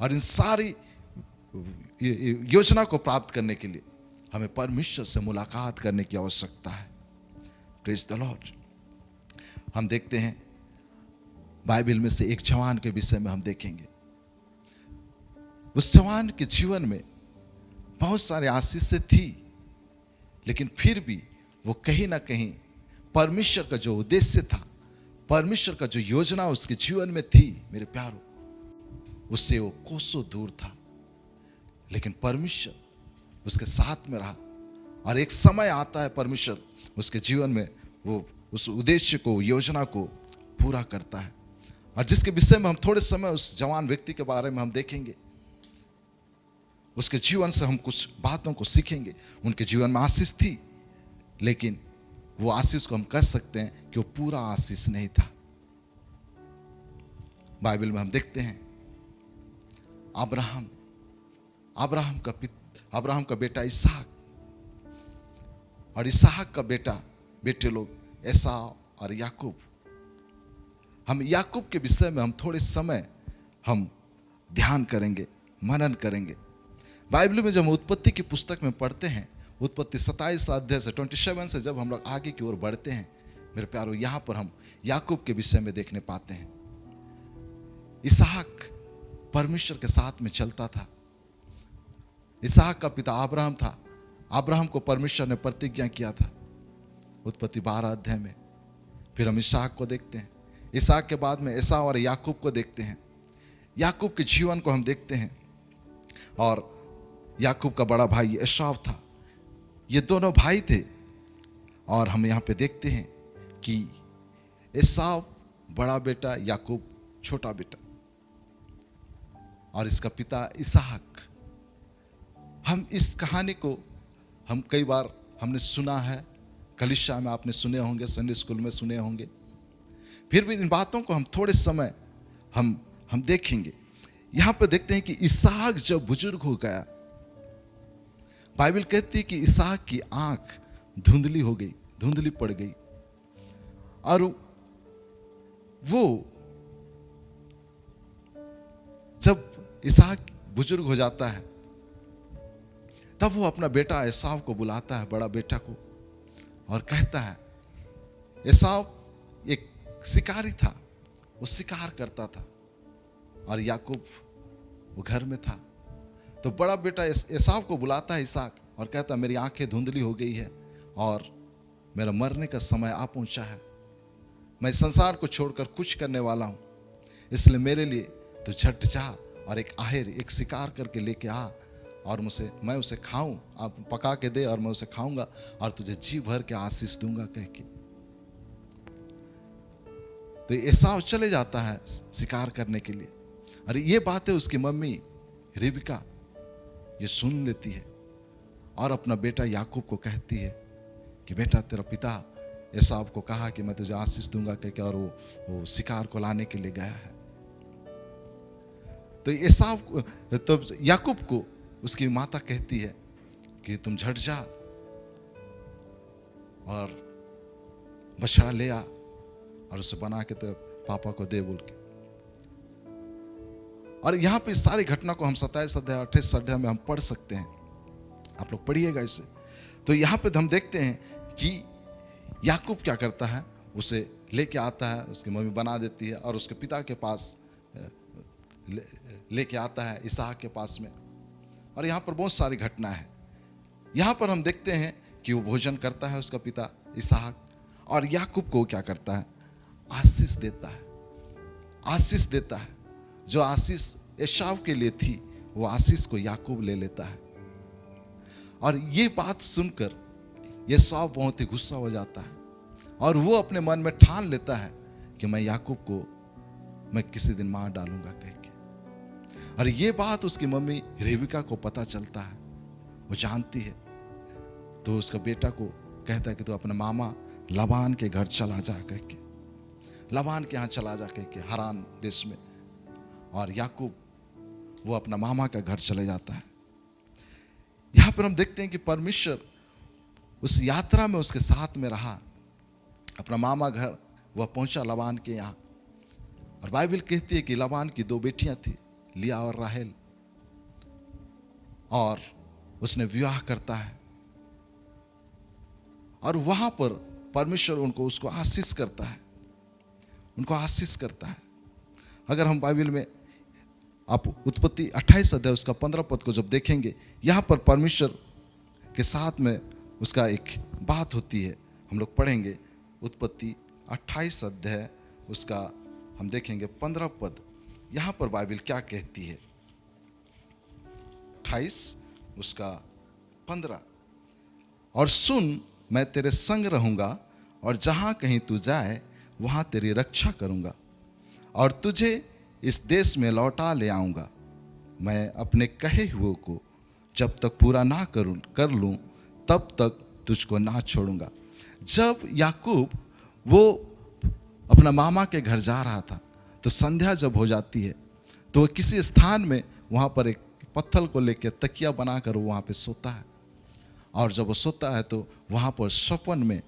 Speaker 3: और इन सारी योजना को प्राप्त करने के लिए हमें परमेश्वर से मुलाकात करने की आवश्यकता है। Praise the Lord. हम देखते हैं बाइबल में से एक जवान के विषय में हम देखेंगे। उस जवान के जीवन में बहुत सारे आशीषें थी, लेकिन फिर भी वो कहीं ना कहीं परमेश्वर का जो उद्देश्य था, परमेश्वर का जो योजना उसके जीवन में थी, मेरे प्यारों, उससे वो कोसों दूर था। लेकिन परमेश्वर उसके साथ में रहा, और एक समय आता है परमेश्वर उसके जीवन में वो उस उद्देश्य को, योजना को पूरा करता है। और जिसके विषय में हम थोड़े समय उस जवान व्यक्ति के बारे में हम देखेंगे, उसके जीवन से हम कुछ बातों को सीखेंगे। उनके जीवन में आशीष थी, लेकिन वो आशीष को हम कह सकते हैं कि वो पूरा आशीष नहीं था। बाइबल में हम देखते हैं अब्राहम का बेटा इसहाक, और इसहाक का बेटे लोग एसाव और याकूब। हम याकूब के विषय में हम थोड़े समय हम ध्यान करेंगे, मनन करेंगे। बाइबल में जब हम उत्पत्ति की पुस्तक में पढ़ते हैं, उत्पत्ति 27 अध्याय से 27 से जब हम लोग आगे की ओर बढ़ते हैं, मेरे प्यारों, यहां पर हम याकूब के विषय में देखने पाते हैं। इसहाक परमेश्वर के साथ में चलता था। इसहाक का पिता अब्राहम था। अब्राहम को परमेश्वर ने प्रतिज्ञा किया था उत्पत्ति 12 अध्याय में। फिर हम इसहाक को देखते हैं। इसहाक के बाद में एसाव और याकूब को देखते हैं। याकूब के जीवन को हम देखते हैं, और याकूब का बड़ा भाई एसाव था। ये दोनों भाई थे, और हम यहाँ पे देखते हैं कि एसाव बड़ा बेटा, याकूब छोटा बेटा, और इसका पिता इसहाक। हम इस कहानी को हम कई बार हमने सुना है, कलीसिया में आपने सुने होंगे, संडे स्कूल में सुने होंगे। फिर भी इन बातों को हम थोड़े समय हम देखेंगे। यहां पर देखते हैं कि इसहाक जब बुजुर्ग हो गया, बाइबल कहती है कि इसहाक की आंख धुंधली हो गई, धुंधली पड़ गई, और वो जब इसहाक बुजुर्ग हो जाता है, तब वो अपना बेटा एसाव को बुलाता है, बड़ा बेटा को, और कहता है, एसाव एक शिकारी था, वो शिकार करता था, और याकूब वो घर में था। तो बड़ा बेटा एसाव को बुलाता है इसहाक, और कहता है, मेरी आंखें धुंधली हो गई है और मेरा मरने का समय आ पहुंचा है। मैं संसार को छोड़कर कुछ करने वाला हूं, इसलिए मेरे लिए तो झट जा और एक आहेर, एक शिकार करके लेके आ, और मैं उसे खाऊं, आप पका के दे और मैं उसे खाऊंगा, और तुझे जी भर के आशीष दूंगा कह के। तो एसाव चले जाता है शिकार करने के लिए। अरे ये बातें उसकी मम्मी रिबका ये सुन लेती है, और अपना बेटा याकूब को कहती है कि बेटा, तेरा पिता एसाव को कहा कि मैं तुझे आशीष दूंगा कह के, और वो शिकार को लाने के लिए गया है। तो याकूब को उसकी माता कहती है कि तुम झट जा और बछड़ा ले आ, और उसे बना के तो पापा को दे बोल के। और यहां पे इस सारी घटना को हम 27 अध्याय 28 अध्याय में हम पढ़ सकते हैं, आप लोग पढ़िएगा इसे। तो यहां पे हम देखते हैं कि याकूब क्या करता है, उसे लेके आता है, उसकी मम्मी बना देती है, और उसके पिता के पास लेके आता है इसहाक के पास में। और यहाँ पर बहुत सारी घटना है। यहाँ पर हम देखते हैं कि वो भोजन करता है उसका पिता इसहाक, और याकूब को क्या करता है, आशीष देता है। आशीष देता है, जो आशीष एसाव के लिए थी वो आशीष को याकूब ले लेता है। और ये बात सुनकर एसाव बहुत ही गुस्सा हो जाता है, और वो अपने मन में ठान लेता है कि मैं याकूब को मैं किसी दिन मार डालूंगा कह के। और ये बात उसकी मम्मी रेबिका को पता चलता है, वो जानती है। तो उसका बेटा को कहता है कि तू अपने मामा लबान के घर चला जा कह के, लबान के यहाँ चला जा कह के, हरान देश में। और याकूब वो अपना मामा का घर चले जाता है। यहाँ पर हम देखते हैं कि परमेश्वर उस यात्रा में उसके साथ में रहा। अपना मामा घर वह पहुंचा लबान के यहाँ, और बाइबल कहती है कि लबान की 2 बेटियां थी, लिया और राहेल, और उसने विवाह करता है। और वहां पर परमेश्वर उसको आशीष करता है, उनको आशीष करता है। अगर हम बाइबल में आप उत्पत्ति 28 अध्याय उसका 15 पद को जब देखेंगे, यहाँ पर परमेश्वर के साथ में उसका एक बात होती है। हम लोग पढ़ेंगे उत्पत्ति 28 अध्याय उसका हम देखेंगे 15 पद। यहाँ पर बाइबल क्या कहती है, 28 उसका 15, और सुन मैं तेरे संग रहूंगा, और जहाँ कहीं तू जाए वहाँ तेरी रक्षा करूंगा, और तुझे इस देश में लौटा ले आऊंगा। मैं अपने कहे हुए को जब तक पूरा ना कर लूं तब तक तुझको ना छोड़ूंगा। जब याकूब वो अपना मामा के घर जा रहा था, तो संध्या जब हो जाती है तो वो किसी स्थान में वहाँ पर एक पत्थर को लेकर तकिया बनाकर वो वहाँ पे सोता है। और जब वो सोता है तो वहाँ पर स्वप्न में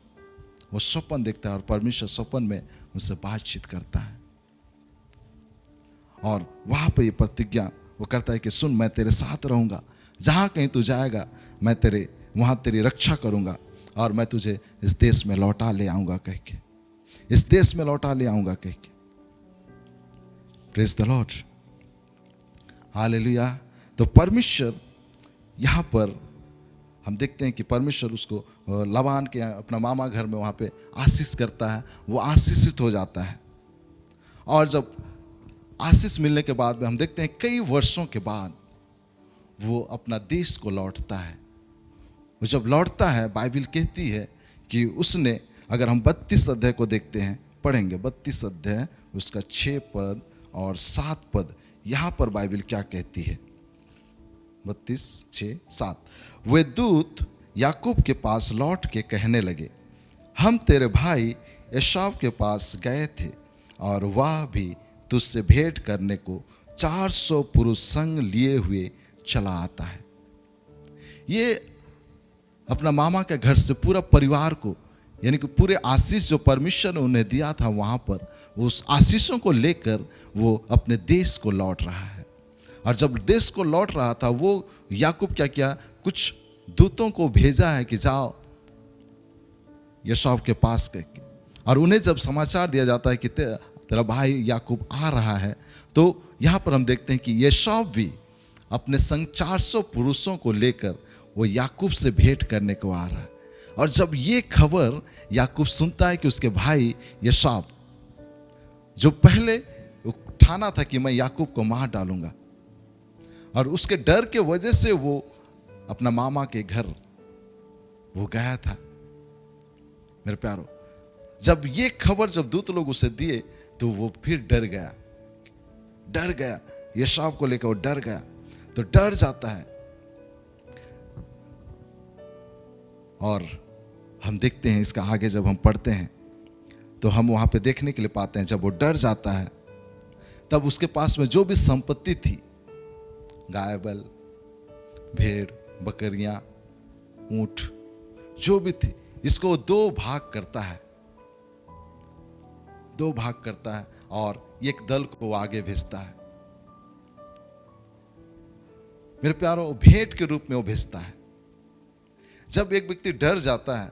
Speaker 3: वो स्वप्न देखता है, और परमेश्वर स्वप्न में उससे बातचीत करता है। और वहाँ पर ये प्रतिज्ञा वो करता है कि सुन मैं तेरे साथ रहूँगा, जहाँ कहीं तू जाएगा मैं वहाँ तेरी रक्षा करूँगा, और मैं तुझे इस देश में लौटा ले आऊँगा कह के, इस देश में लौटा ले आऊँगा कह के। Praise the Lord, hallelujah. तो परमेश्वर यहाँ पर हम देखते हैं कि परमेश्वर उसको लबान के अपना मामा घर में वहाँ पे आशीष करता है, वो आशीषित हो जाता है। और जब आशीष मिलने के बाद में हम देखते हैं कई वर्षों के बाद वो अपना देश को लौटता है। वो जब लौटता है, बाइबल कहती है कि उसने, अगर हम 32 अध्याय को देखते हैं, पढ़ेंगे 32 अध्याय उसका 6 पद और 7 पद, यहाँ पर बाइबल क्या कहती है, 32, 6, 7। वे दूत याकूब के पास लौट के कहने लगे, हम तेरे भाई एसाव के पास गए थे, और वह भी तुझसे भेंट करने को 400 पुरुष संग लिए हुए चला आता है। ये अपना मामा के घर से पूरा परिवार को, यानी कि पूरे आशीष जो परमेश्वर ने उन्हें दिया था वहाँ पर, वो उस आशीषों को लेकर वो अपने देश को लौट रहा है। और जब देश को लौट रहा था, वो याकूब क्या किया, कुछ दूतों को भेजा है कि जाओ एसाव के पास करके। और उन्हें जब समाचार दिया जाता है कि तेरा भाई याकूब आ रहा है, तो यहाँ पर हम देखते हैं कि एसाव भी अपने संग 400 पुरुषों को लेकर वो याकूब से भेंट करने को आ रहा है। और जब ये खबर याकूब सुनता है कि उसके भाई एसाव, जो पहले ठाना था कि मैं याकूब को मार डालूंगा, और उसके डर के वजह से वो अपना मामा के घर वो गया था। मेरे प्यारो, जब ये खबर जब दूत लोग उसे दिए तो वो फिर डर गया, एसाव को लेकर वो डर गया। तो डर जाता है, और हम देखते हैं इसका आगे जब हम पढ़ते हैं तो हम वहाँ पे देखने के लिए पाते हैं, जब वो डर जाता है तब उसके पास में जो भी संपत्ति थी, गाय बैल, भेड़ बकरियां, ऊंट, जो भी थी, इसको वो 2 भाग करता है, 2 भाग करता है, और एक दल को वो आगे भेजता है। मेरे प्यारों, भेंट के रूप में वो भेजता है। जब एक व्यक्ति डर जाता है,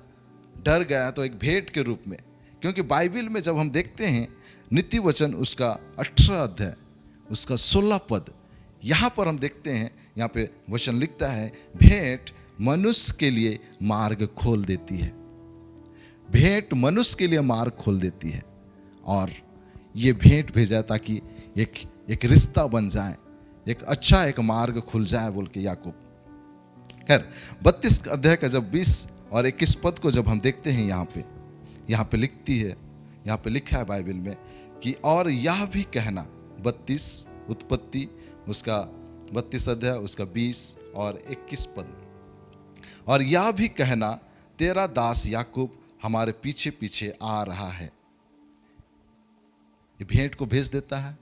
Speaker 3: डर गया, तो एक भेंट के रूप में, क्योंकि बाइबल में जब हम देखते हैं नीति वचन उसका 18 अध्याय उसका 16 पद, यहाँ पर हम देखते हैं, यहाँ पे वचन लिखता है, भेंट मनुष्य के लिए मार्ग खोल देती है। भेंट मनुष्य के लिए मार्ग खोल देती है, और ये भेंट भेजा ताकि एक रिश्ता बन जाए, एक अच्छा एक मार्ग खुल जाए बोल के याकूब। खैर 32 अध्याय का जब 20 और 21 पद को जब हम देखते हैं, यहाँ पे लिखती है, यहाँ पे लिखा है बाइबल में कि और यह भी कहना, 32 उत्पत्ति उसका 32 अध्याय उसका 20 और 21 पद, और यह भी कहना तेरा दास याकूब हमारे पीछे पीछे आ रहा है। ये भेंट को भेज देता है,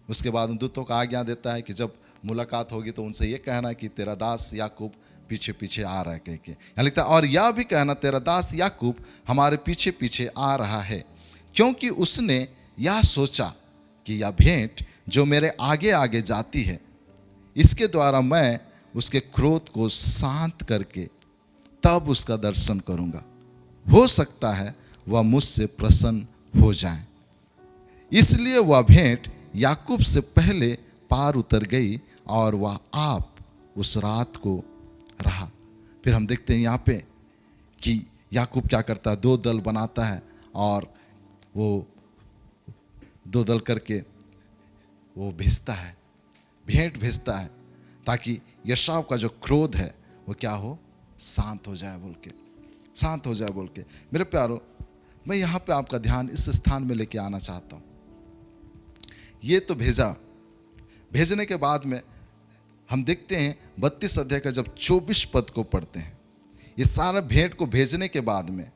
Speaker 3: उसके बाद दूतों को आज्ञा देता है कि जब मुलाकात होगी तो उनसे ये कहना कि तेरा दास याकूब पीछे पीछे आ रहा है कह के। यहाँ लिखता है और यह भी कहना तेरा दास याकूब हमारे पीछे पीछे आ रहा है, क्योंकि उसने यह सोचा कि यह भेंट जो मेरे आगे आगे जाती है, इसके द्वारा मैं उसके क्रोध को शांत करके तब उसका दर्शन करूंगा, हो सकता है वह मुझसे प्रसन्न हो जाए। इसलिए वह भेंट याकूब से पहले पार उतर गई और वह आप उस रात को रहा। फिर हम देखते हैं यहाँ पे कि याकूब क्या करता है, 2 दल बनाता है, और वो 2 दल करके वो भेजता है, भेंट भेजता है, ताकि यशाव का जो क्रोध है वो क्या हो, शांत हो जाए बोल के, शांत हो जाए बोल के। मेरे प्यारो, मैं यहाँ पे आपका ध्यान इस स्थान में लेके आना चाहता हूँ। ये तो भेजने के बाद में हम देखते हैं 32 अध्याय का जब 24 पद को पढ़ते हैं, ये सारा भेंट को भेजने के बाद में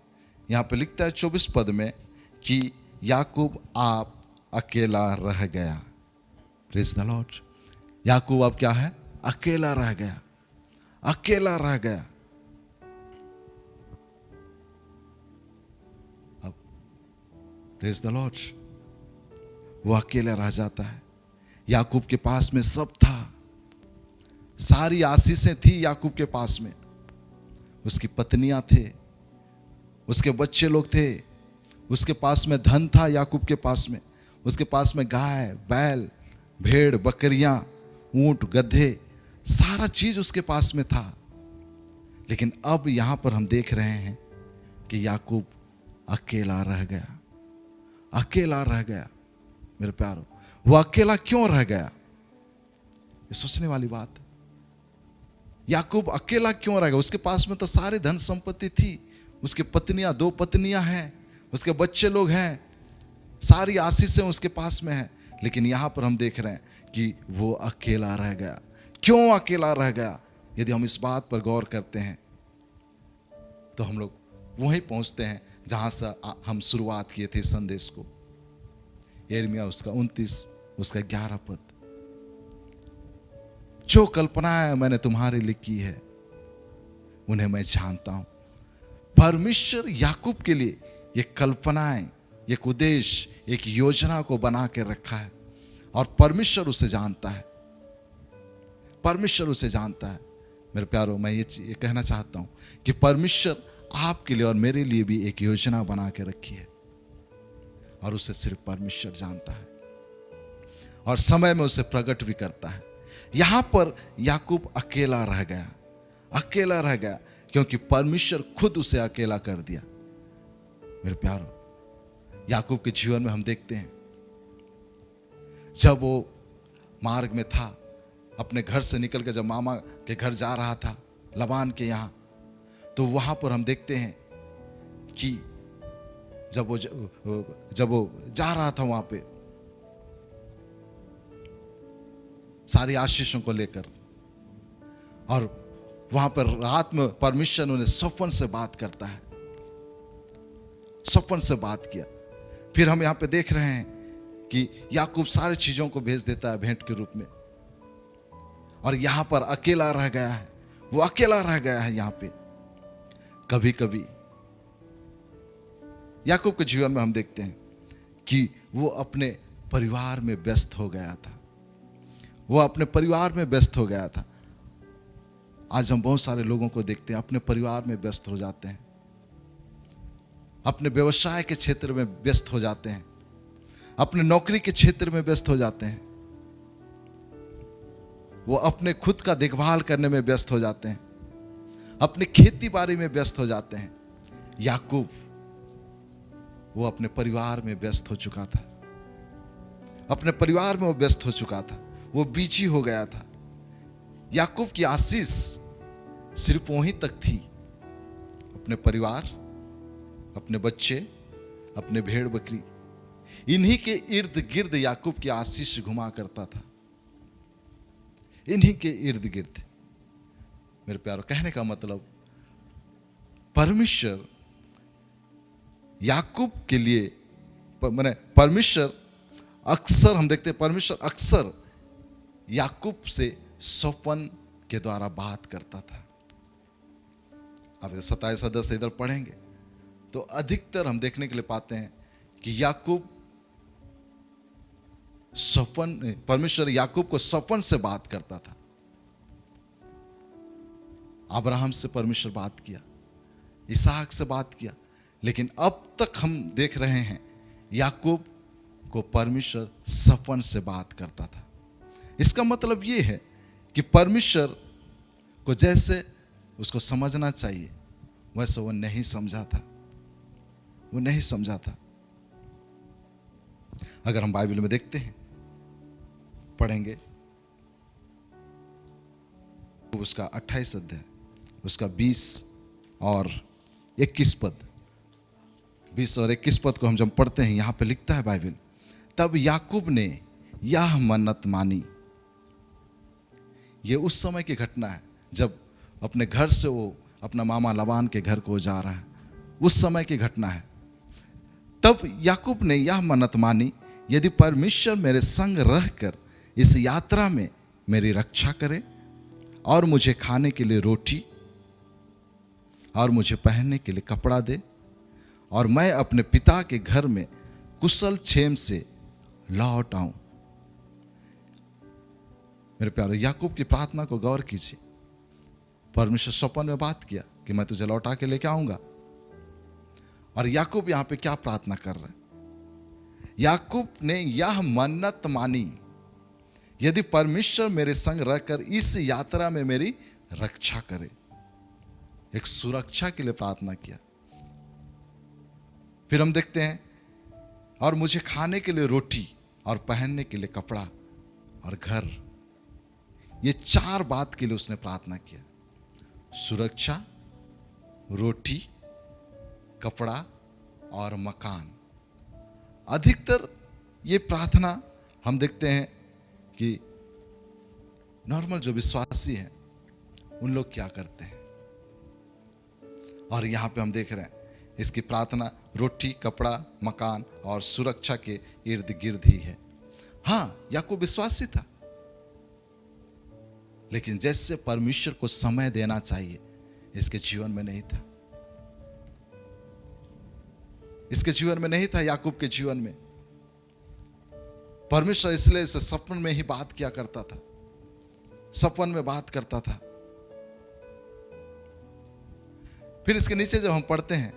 Speaker 3: यहाँ पे लिखता है 24 पद में कि याकूब आप अकेला रह गया। Praise the Lord. याकूब अब क्या है, अकेला रह गया, अकेला रह गया। अब प्रेज़ द लॉर्ड, वो अकेला रह जाता है। याकूब के पास में सब था, सारी आशीषें थी याकूब के पास में, उसकी पत्नियां थे, उसके बच्चे लोग थे, उसके पास में धन था याकूब के पास में, उसके पास में गाय बैल भेड़ बकरियां ऊंट गधे सारा चीज उसके पास में था। लेकिन अब यहां पर हम देख रहे हैं कि याकूब अकेला रह गया, अकेला रह गया। मेरे प्यारो, वो अकेला क्यों रह गया, ये सोचने वाली बात। याकूब अकेला क्यों रह गया? उसके पास में तो सारी धन संपत्ति थी, उसकी पत्नियां 2 पत्नियां हैं, उसके बच्चे लोग हैं, सारी आशीषें उसके पास में है। लेकिन यहां पर हम देख रहे हैं कि वो अकेला रह गया। क्यों अकेला रह गया? यदि हम इस बात पर गौर करते हैं तो हम लोग वहीं पहुंचते हैं जहां से हम शुरुआत किए थे संदेश को। यिर्मयाह उसका 29 उसका 11 पद, जो कल्पनाएं मैंने तुम्हारे लिए की है उन्हें मैं जानता हूं। परमेश्वर याकूब के लिए एक कल्पनाएं, एक उद्देश्य, एक योजना को बना के रखा है, और परमेश्वर उसे जानता है, परमेश्वर उसे जानता है। मेरे प्यारो, मैं ये कहना चाहता हूं कि परमेश्वर आपके लिए और मेरे लिए भी एक योजना बना के रखी है, और उसे सिर्फ परमेश्वर जानता है, और समय में उसे प्रकट भी करता है। यहां पर याकूब अकेला रह गया, अकेला रह गया क्योंकि परमेश्वर खुद उसे अकेला कर दिया। मेरे प्यारो, याकूब के जीवन में हम देखते हैं जब वो मार्ग में था, अपने घर से निकल के जब मामा के घर जा रहा था लबान के यहाँ, तो वहां पर हम देखते हैं कि जब वो जा रहा था वहां पे सारी आशीषों को लेकर, और वहां पर रात में परमेश्वर उन्हें सपन से बात करता है, सपन से बात किया। फिर हम यहां पे देख रहे हैं कि याकूब सारी चीजों को भेज देता है भेंट के रूप में, और यहां पर अकेला रह गया है, वो अकेला रह गया है। यहां पे कभी कभी याकूब के जीवन में हम देखते हैं कि वो अपने परिवार में व्यस्त हो गया था, वो अपने परिवार में व्यस्त हो गया था। आज हम बहुत सारे लोगों को देखते हैं अपने परिवार में व्यस्त हो जाते हैं, अपने व्यवसाय के क्षेत्र में व्यस्त हो जाते हैं, अपने नौकरी के क्षेत्र में व्यस्त हो जाते हैं, वो अपने खुद का देखभाल करने में व्यस्त हो जाते हैं, अपनी खेती बाड़ी में व्यस्त हो जाते हैं। याकूब वो अपने परिवार में व्यस्त हो चुका था, अपने परिवार में वो व्यस्त हो चुका था, वो बिजी हो गया था। याकूब की आशीष सिर्फ वहीं तक थी, अपने परिवार, अपने बच्चे, अपने भेड़ बकरी, इन्हीं के इर्द गिर्द याकूब की आशीष घुमा करता था, इन्हीं के इर्द गिर्द। मेरे प्यारो, कहने का मतलब परमेश्वर याकूब के लिए, मैंने परमेश्वर अक्सर, हम देखते हैं परमेश्वर अक्सर याकूब से स्वप्न के द्वारा बात करता था। अब 27 अध्याय से इधर पढ़ेंगे तो अधिकतर हम देखने के लिए पाते हैं कि याकूब स्वप्न, परमेश्वर याकूब को स्वप्न से बात करता था। अब्राहम से परमेश्वर बात किया, इसहाक से बात किया, लेकिन अब तक हम देख रहे हैं याकूब को परमेश्वर स्वप्न से बात करता था। इसका मतलब यह है कि परमेश्वर को जैसे उसको समझना चाहिए वैसे वो नहीं समझा था, वो नहीं समझा था। अगर हम बाइबल में देखते हैं, पढ़ेंगे उसका 28 अध्याय, उसका 20 और 21 पद, 20 और 21 पद को हम जब पढ़ते हैं, यहां पे लिखता है बाइबल, तब याकूब ने यह मन्नत मानी। ये उस समय की घटना है जब अपने घर से वो अपना मामा लबान के घर को जा रहा है, उस समय की घटना है। तब याकूब ने यह मन्नत मानी, यदि परमेश्वर मेरे संग रहकर इस यात्रा में मेरी रक्षा करे और मुझे खाने के लिए रोटी और मुझे पहनने के लिए कपड़ा दे और मैं अपने पिता के घर में कुशल क्षेम से लौट आऊं। मेरे प्यारे, याकूब की प्रार्थना को गौर कीजिए। परमेश्वर स्वप्न में बात किया कि मैं तुझे लौटा के लेके आऊंगा, और याकूब यहां पे क्या प्रार्थना कर रहा है? याकूब ने यह मन्नत मानी, यदि परमेश्वर मेरे संग रहकर इस यात्रा में मेरी रक्षा करे। एक सुरक्षा के लिए प्रार्थना किया। फिर हम देखते हैं, और मुझे खाने के लिए रोटी और पहनने के लिए कपड़ा और घर। ये 4 बात के लिए उसने प्रार्थना किया: सुरक्षा, रोटी, कपड़ा और मकान। अधिकतर ये प्रार्थना हम देखते हैं कि नॉर्मल जो विश्वासी हैं उन लोग क्या करते हैं, और यहां पे हम देख रहे हैं इसकी प्रार्थना रोटी, कपड़ा, मकान और सुरक्षा के इर्द गिर्द ही है। हां, याकूब विश्वासी था, लेकिन जैसे परमेश्वर को समय देना चाहिए इसके जीवन में नहीं था। इसके जीवन में नहीं था, याकूब के जीवन में। परमेश्वर इसलिए इसे सपन में ही बात किया करता था, सपन में बात करता था। फिर इसके नीचे जब हम पढ़ते हैं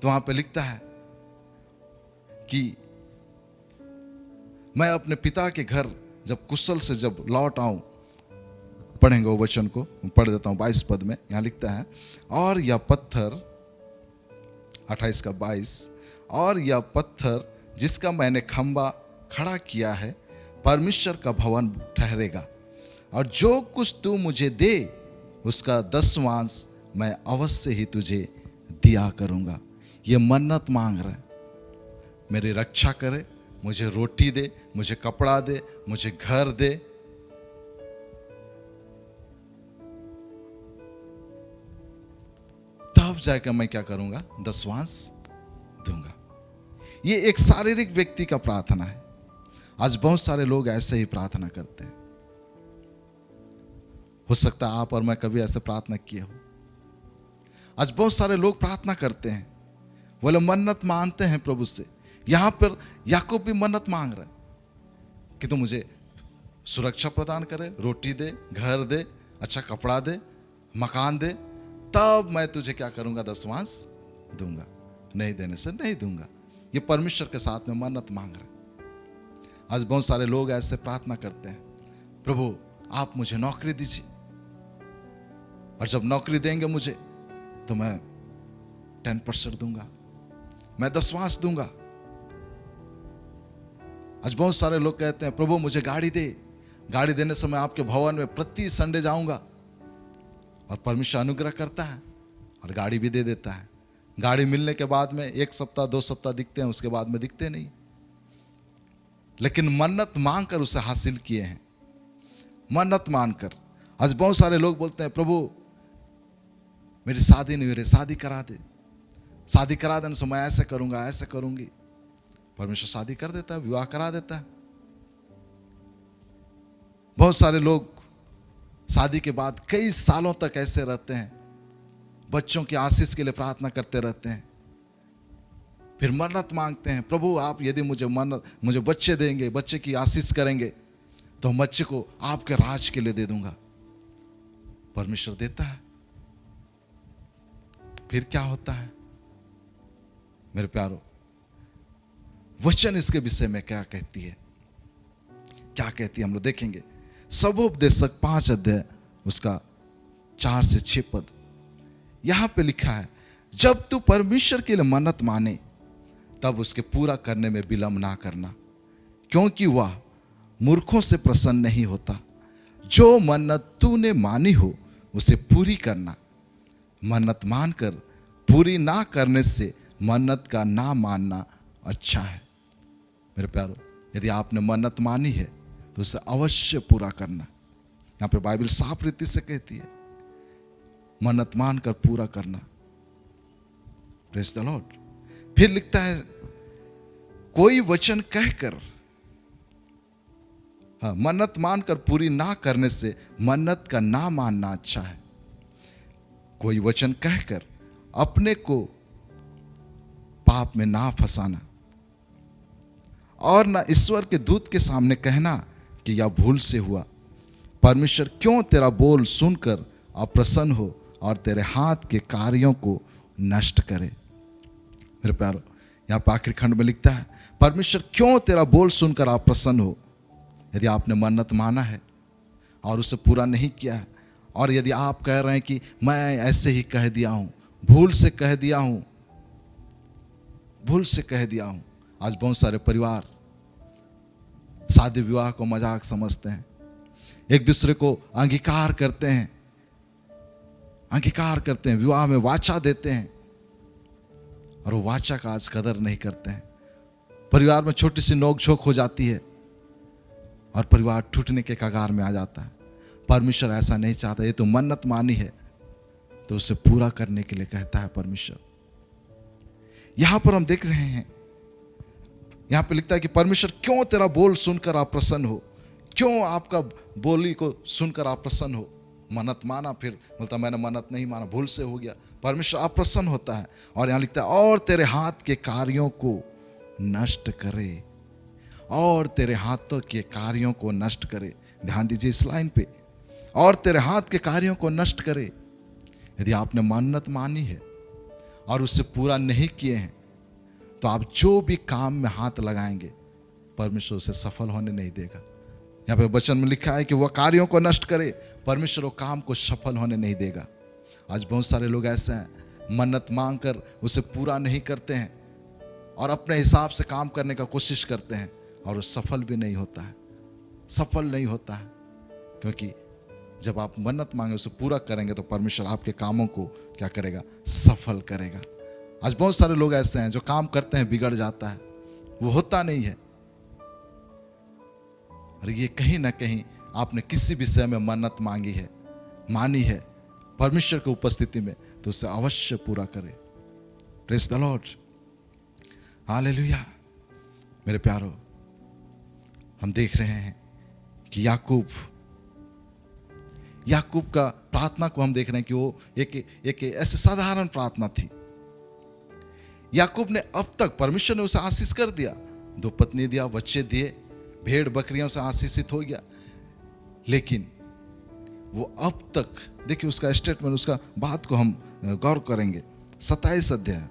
Speaker 3: तो वहां पे लिखता है कि मैं अपने पिता के घर जब कुशल से जब लौट आऊं। पढ़ेंगे वो वचन को, पढ़ देता हूं 22 पद में। यहां लिखता है, और यह पत्थर, 28 का 22, और यह पत्थर जिसका मैंने खंबा खड़ा किया है परमेश्वर का भवन ठहरेगा, और जो कुछ तू मुझे दे उसका 10वांश मैं अवश्य ही तुझे दिया करूंगा। ये मन्नत मांग रहा है, मेरी रक्षा करे, मुझे रोटी दे, मुझे कपड़ा दे, मुझे घर दे। तब जाकर मैं क्या करूंगा? 10वांश दूंगा। ये एक शारीरिक व्यक्ति का प्रार्थना है। आज बहुत सारे लोग ऐसे ही प्रार्थना करते हैं। हो सकता है आप और मैं कभी ऐसे प्रार्थना किए हो। आज बहुत सारे लोग प्रार्थना करते हैं, वो लोग मन्नत मांगते हैं प्रभु से। यहां पर याकूब भी मन्नत मांग रहा है कि तू मुझे सुरक्षा प्रदान करे, रोटी दे, घर दे, अच्छा कपड़ा दे, मकान दे, तब मैं तुझे क्या करूंगा? 10वांश दूंगा। नहीं देने से नहीं दूंगा। ये परमेश्वर के साथ में मन्नत मांग रहे हैं। आज बहुत सारे लोग ऐसे प्रार्थना करते हैं, प्रभु आप मुझे नौकरी दीजिए, और जब नौकरी देंगे मुझे तो मैं 10% दूंगा, मैं 10वांश दूंगा। आज बहुत सारे लोग कहते हैं प्रभु मुझे गाड़ी दे, गाड़ी देने से मैं आपके भवन में प्रति संडे जाऊंगा, और परमेश्वर अनुग्रह करता है और गाड़ी भी दे देता है। गाड़ी मिलने के बाद में 1 सप्ताह 2 सप्ताह दिखते हैं, उसके बाद में दिखते नहीं। लेकिन मन्नत मांगकर उसे हासिल किए हैं, मन्नत मांगकर। आज बहुत सारे लोग बोलते हैं प्रभु मेरी शादी नहीं हो रही, शादी करा दे, शादी करा देने से मैं ऐसे करूंगा, ऐसे करूंगी। परमेश्वर शादी कर देता है, विवाह करा देता है। बहुत सारे लोग शादी के बाद कई सालों तक ऐसे रहते हैं, बच्चों की आशीष के लिए प्रार्थना करते रहते हैं, फिर मन्नत मांगते हैं प्रभु आप यदि मुझे बच्चे देंगे, बच्चे की आशीष करेंगे तो हम बच्चे को आपके राज के लिए दे दूंगा। परमेश्वर देता है। फिर क्या होता है मेरे प्यारो? वचन इसके विषय में क्या कहती है, क्या कहती है हम लोग देखेंगे। सबोपदेशक 5 अध्याय उसका 4 से 6 पद, यहां पे लिखा है जब तू परमेश्वर के लिए मन्नत माने तब उसके पूरा करने में विलंब ना करना, क्योंकि वह मूर्खों से प्रसन्न नहीं होता। जो मन्नत तूने मानी हो उसे पूरी करना। मन्नत मानकर पूरी ना करने से मन्नत का ना मानना अच्छा है। मेरे प्यारो, यदि आपने मन्नत मानी है तो उसे अवश्य पूरा करना। यहां पे बाइबल साफ रीति से कहती है मन्नत मानकर पूरा करना। Praise the Lord. फिर लिखता है कोई वचन कहकर, मन्नत मानकर पूरी ना करने से मन्नत का ना मानना अच्छा है। कोई वचन कहकर अपने को पाप में ना फंसाना, और ना ईश्वर के दूत के सामने कहना कि यह भूल से हुआ। परमेश्वर क्यों तेरा बोल सुनकर अप्रसन्न हो और तेरे हाथ के कार्यों को नष्ट करे। मेरे प्यारो, यहां पर आखिरी खंड में लिखता है परमेश्वर क्यों तेरा बोल सुनकर अप्रसन्न हो। यदि आपने मन्नत माना है और उसे पूरा नहीं किया है, और यदि आप कह रहे हैं कि मैं ऐसे ही कह दिया हूं, भूल से कह दिया हूं, भूल से कह दिया हूं। आज बहुत सारे परिवार शादी विवाह को मजाक समझते हैं, एक दूसरे को अंगीकार करते हैं, विवाह में वाचा देते हैं, और वो वाचा का आज कदर नहीं करते हैं। परिवार में छोटी सी नोक-झोंक हो जाती है और परिवार टूटने के कगार में आ जाता है। परमेश्वर ऐसा नहीं चाहता। ये तो मन्नत मानी है तो उसे पूरा करने के लिए कहता है परमेश्वर। यहां पर हम देख रहे हैं, यहां पे लिखता है कि परमेश्वर क्यों तेरा बोल सुनकर आप प्रसन्न हो, क्यों आपका बोली को सुनकर आप प्रसन्न हो। मन्नत माना, फिर बोलता मैंने मन्नत नहीं माना, भूल से हो गया। परमेश्वर आप प्रसन्न होता है। और यहां लिखता है और तेरे हाथ के कार्यों को नष्ट करे, और तेरे हाथों के कार्यों को नष्ट करे। ध्यान दीजिए इस लाइन पे, और तेरे हाथ के कार्यों को नष्ट करे। यदि आपने मन्नत मानी है और उससे पूरा नहीं किए हैं तो आप जो भी काम में हाथ लगाएंगे परमेश्वर उसे सफल होने नहीं देगा। यहाँ पे वचन में लिखा है कि वह कार्यों को नष्ट करे, परमेश्वर वो काम को सफल होने नहीं देगा। आज बहुत सारे लोग ऐसे हैं, मन्नत मांग कर उसे पूरा नहीं करते हैं और अपने हिसाब से काम करने का कोशिश करते हैं, और वो सफल भी नहीं होता है, सफल नहीं होता है। क्योंकि जब आप मन्नत मांगे उसे पूरा करेंगे तो परमेश्वर आपके कामों को क्या करेगा, सफल करेगा। आज बहुत सारे लोग ऐसे हैं जो काम करते हैं बिगड़ जाता है, वो होता नहीं है। और ये कहीं ना कहीं आपने किसी विषय में मन्नत मांगी है, मानी है परमेश्वर की उपस्थिति में, तो उसे अवश्य पूरा करे। Praise the Lord, hallelujah. मेरे प्यारो, हम देख रहे हैं कि याकूब का प्रार्थना को हम देख रहे हैं कि वो एक ऐसे साधारण प्रार्थना थी। याकूब ने अब तक, परमेश्वर ने उसे आशीष कर दिया, 2 पत्नी दिया, बच्चे दिए, भेड़ बकरियों से आशीषित हो गया, लेकिन वो अब तक, देखिए उसका स्टेटमेंट, उसका बात को हम गौर करेंगे। 27 अध्याय,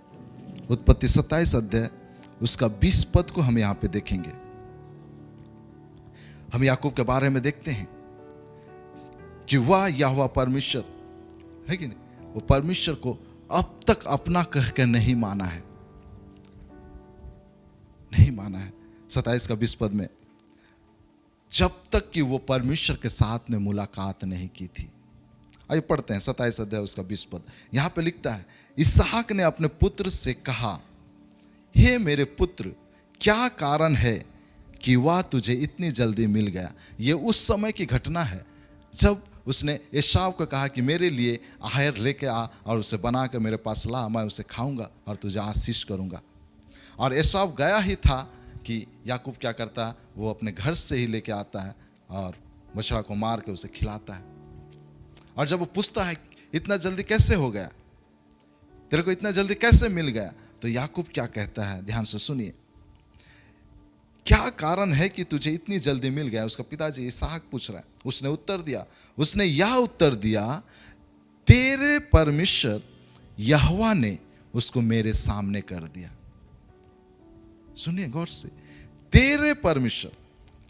Speaker 3: उत्पत्ति 27 अध्याय उसका 20 पद को हम यहाँ पे देखेंगे। हम याकूब के बारे में देखते हैं। कि वह यहोवा परमेश्वर है कि नहीं, वो परमेश्वर को अब तक अपना कहकर नहीं माना है, नहीं माना है। 27 का 20 पद में, जब तक कि वो परमेश्वर के साथ में मुलाकात नहीं की थी। आइए पढ़ते हैं 27 अध्याय उसका 20 पद। यहां पे लिखता है, इसहाक ने अपने पुत्र से कहा, हे मेरे पुत्र, क्या कारण है कि वह तुझे इतनी जल्दी मिल गया। ये उस समय की घटना है जब उसने एसाव को कहा कि मेरे लिए आहर लेके आ और उसे बना कर मेरे पास ला, मैं उसे खाऊंगा और तुझे आशीष करूंगा। और एसाव गया ही था कि याकूब क्या करता है, वो अपने घर से ही लेके आता है और बछड़ा को मार के उसे खिलाता है। और जब वो पूछता है इतना जल्दी कैसे हो गया, तेरे को इतना जल्दी कैसे मिल गया, तो याकूब क्या कहता है, ध्यान से सुनिए। क्या कारण है कि तुझे इतनी जल्दी मिल गया, उसका पिताजी इसहाक पूछ रहा है। उसने उत्तर दिया, उसने यह उत्तर दिया, तेरे परमेश्वर यहोवा ने उसको मेरे सामने कर दिया। सुनिए गौर से, तेरे परमेश्वर,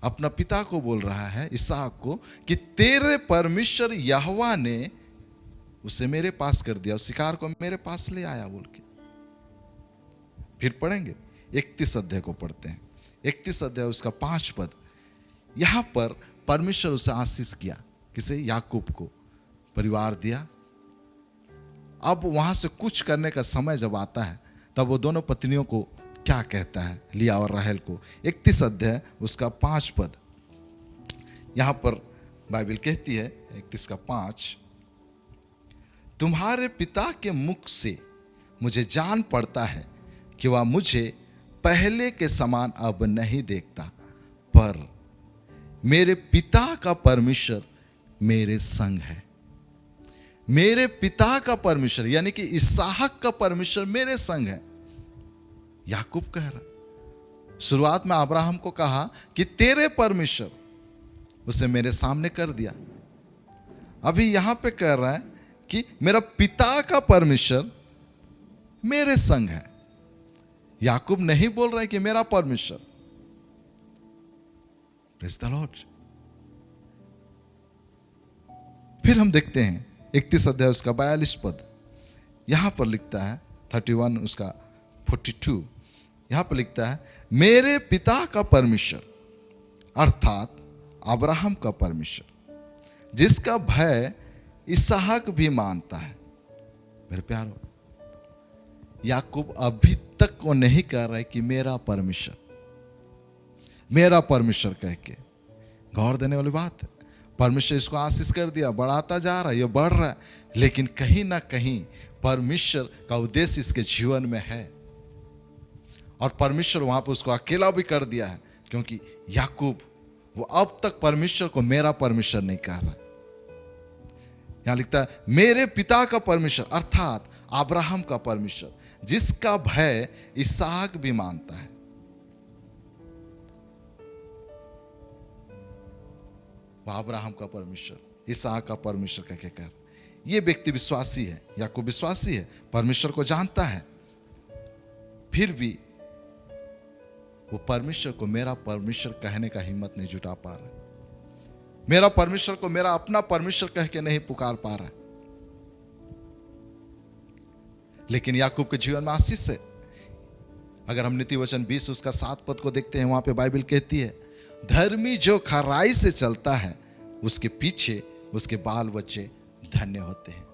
Speaker 3: अपना पिता को बोल रहा है इसहाक को कि तेरे परमेश्वर यहोवा ने उसे मेरे पास कर दिया, उस शिकार को मेरे पास ले आया बोल के। फिर पढ़ेंगे 31 अध्याय को पढ़ते हैं। 31 अध्याय उसका 5 पद। यहां पर परमेश्वर उसे आशीष किया, किसे, याकूब को परिवार दिया। अब वहां से कुछ करने का समय जब आता है तब वो दोनों पत्नियों को क्या कहता है, लिया और राहेल को। 31 अध्याय उसका 5 पद। यहां पर बाइबल कहती है 31 का 5, तुम्हारे पिता के मुख से मुझे जान पड़ता है कि वह मुझे पहले के समान अब नहीं देखता, पर मेरे पिता का परमेश्वर मेरे संग है। मेरे पिता का परमेश्वर यानी कि इसहाक का परमेश्वर मेरे संग है, याकूब कह रहा। शुरुआत में अब्राहम को कहा कि तेरे परमेश्वर, उसे मेरे सामने कर दिया। अभी यहां पे कह रहा है कि मेरा पिता का परमेश्वर मेरे संग है। याकूब नहीं बोल रहा है कि मेरा परमेश्वर। Praise the Lord. फिर हम देखते हैं 31 अध्याय उसका 42 पद। यहां पर लिखता है 31 उसका 42, यहां पर लिखता है, मेरे पिता का परमेश्वर अर्थात अब्राहम का परमेश्वर, जिसका भय इसहाक भी मानता है। मेरे प्यारो, याकूब अभी तक को नहीं कह रहा है कि मेरा परमेश्वर, मेरा परमेश्वर कह के। गौर देने वाली बात है, परमेश्वर इसको आशीष कर दिया, बढ़ाता जा रहा है, ये बढ़ रहा है, लेकिन कहीं ना कहीं परमेश्वर का उद्देश्य इसके जीवन में है। और परमेश्वर वहां पर उसको अकेला भी कर दिया है, क्योंकि याकूब वो अब तक परमेश्वर को मेरा परमेश्वर नहीं कह रहा। यहां लिखता है, मेरे पिता का परमेश्वर अर्थात अब्राहम का परमेश्वर, जिसका भय इसहाक भी मानता है। वह अब्राहम का परमेश्वर, इसहाक का परमेश्वर कह के कर। ये व्यक्ति विश्वासी है, याकूब विश्वासी है, परमेश्वर को जानता है, फिर भी वो परमेश्वर को मेरा परमेश्वर कहने का हिम्मत नहीं जुटा पा रहा। मेरा परमेश्वर को मेरा अपना परमेश्वर कह के नहीं पुकार पा रहा। लेकिन याकूब के जीवन में आशीष है। अगर हम नीति वचन 20 उसका 7 पद को देखते हैं, वहां पे बाइबल कहती है, धर्मी जो खराई से चलता है उसके पीछे उसके बाल बच्चे धन्य होते हैं।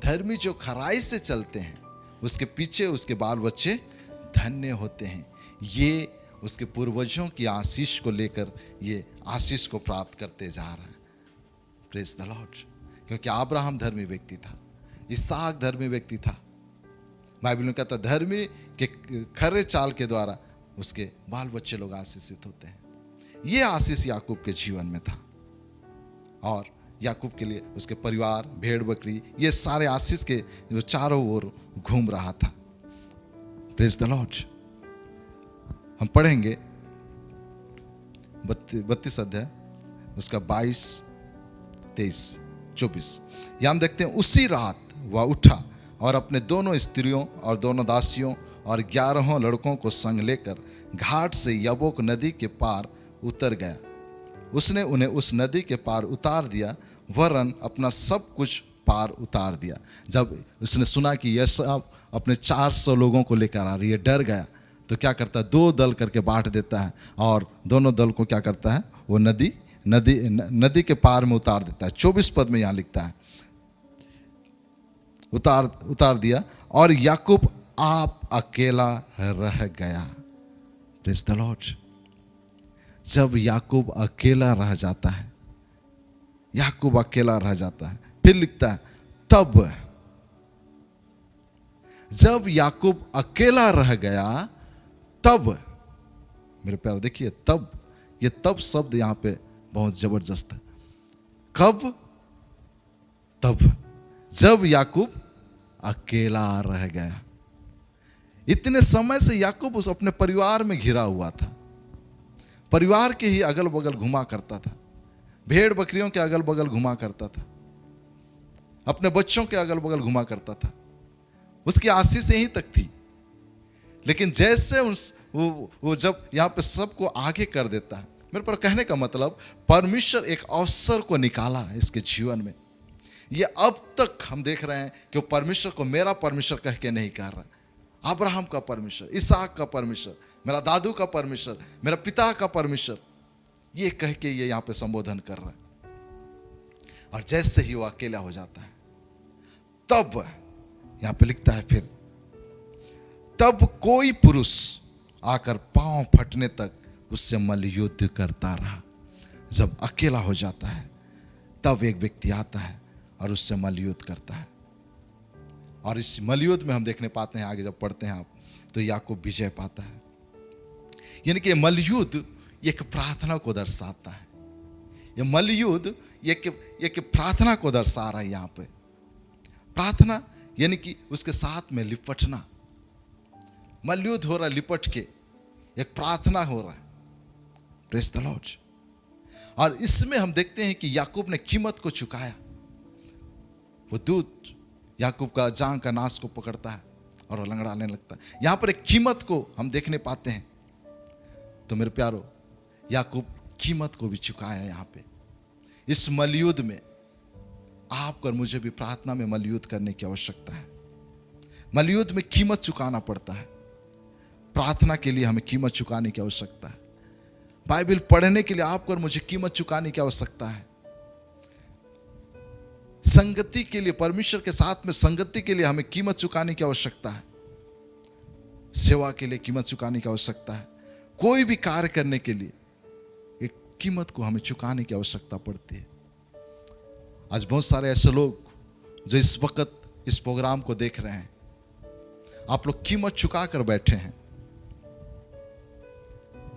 Speaker 3: धर्मी जो खराई से चलते हैं उसके पीछे उसके बाल बच्चे धन्य होते हैं। ये उसके पूर्वजों की आशीष को लेकर ये आशीष को प्राप्त करते जा रहा है। Praise the Lord. क्योंकि अब्राहम धर्मी व्यक्ति था, इसहाक धर्मी व्यक्ति था। बाइबल में कहता धर्मी के खरे चाल के द्वारा उसके बाल बच्चे लोग आशीषित होते हैं। ये आशीष याकूब के जीवन में था और याकूब के लिए उसके परिवार, भेड़ बकरी, ये सारे आशीष के जो चारों ओर घूम रहा था। Praise the Lord. हम पढ़ेंगे 32 अध्याय उसका 22, 23, 24। यहां हम देखते हैं, उसी रात वह उठा और अपने दोनों स्त्रियों और दोनों दासियों और 11 लड़कों को संग लेकर घाट से यब्बोक नदी के पार उतर गया। उसने उन्हें उस नदी के पार उतार दिया वरन अपना सब कुछ पार उतार दिया। जब उसने सुना कि यह सब अपने 400 लोगों को लेकर आ रही है, डर गया, तो क्या करता है, 2 दल करके बांट देता है और दोनों दल को क्या करता है, वो नदी के पार में उतार देता है। 24 पद में यहाँ लिखता है, उतार दिया और याकूब आप अकेला रह गया। Praise the Lord. जब याकूब अकेला रह जाता है, याकूब अकेला रह जाता है, फिर लिखता है तब जब याकूब अकेला रह गया, तब, मेरे प्यारे देखिए, तब, ये तब शब्द यहां पे बहुत जबरदस्त है। कब? तब जब याकूब अकेला रह गया। इतने समय से याकूब उस अपने परिवार में घिरा हुआ था, परिवार के ही अगल बगल घुमा करता था, भेड़ बकरियों के अगल बगल घुमा करता था, अपने बच्चों के अगल बगल घुमा करता था, उसकी आशीष यहीं तक थी। लेकिन जैसे वो जब यहाँ पे सबको आगे कर देता है, मेरे पर कहने का मतलब, परमेश्वर एक अवसर को निकाला है इसके जीवन में। ये अब तक हम देख रहे हैं कि वो परमेश्वर को मेरा परमेश्वर कह के नहीं कह रहा, अब्राहम का परमेश्वर, इसहाक का परमेश्वर, मेरा दादू का परमेश्वर, मेरा पिता का परमेश्वर, ये कह के ये यहाँ पे संबोधन कर रहा है। और जैसे ही वो अकेला हो जाता है, तब यहां पे लिखता है, फिर तब कोई पुरुष आकर पांव फटने तक उससे मल्लयुद्ध करता रहा। जब अकेला हो जाता है, तब एक व्यक्ति आता है और उससे मल्लयुद्ध करता है। और इस मल्लयुद्ध में हम देखने पाते हैं, आगे जब पढ़ते हैं आप, तो याकूब विजय पाता है। यानी कि मल्लयुद्ध एक प्रार्थना को दर्शाता है। ये मल्लयुद्ध एक प्रार्थना को दर्शा रहा है। यहाँ पे प्रार्थना यानी कि उसके साथ में लिपटना। मल्लयुद्ध हो रहा है, लिपट के एक प्रार्थना हो रहा है। Praise the Lord. और इसमें हम देखते हैं कि याकूब ने कीमत को चुकाया। वो दूत याकूब का जांघ का नास को पकड़ता है और वो लंगड़ाने लगता है। यहां पर एक कीमत को हम देखने पाते हैं। तो मेरे प्यारो, याकूब कीमत को भी चुकाया। यहाँ पे इस मल्लयुद्ध में आपको और मुझे भी प्रार्थना में मल्लयुद्ध करने की आवश्यकता है। मल्लयुद्ध में कीमत चुकाना पड़ता है। प्रार्थना के लिए हमें कीमत चुकाने की आवश्यकता है। बाइबल पढ़ने के लिए आपको और मुझे कीमत चुकाने की आवश्यकता है। संगति के लिए, परमेश्वर के साथ में संगति के लिए हमें कीमत चुकाने की आवश्यकता है। सेवा के लिए कीमत चुकाने की आवश्यकता है। कोई भी कार्य करने के लिए एक कीमत को हमें चुकाने की आवश्यकता पड़ती है। आज बहुत सारे ऐसे लोग जो इस वक्त इस प्रोग्राम को देख रहे हैं, आप लोग कीमत चुका कर बैठे हैं।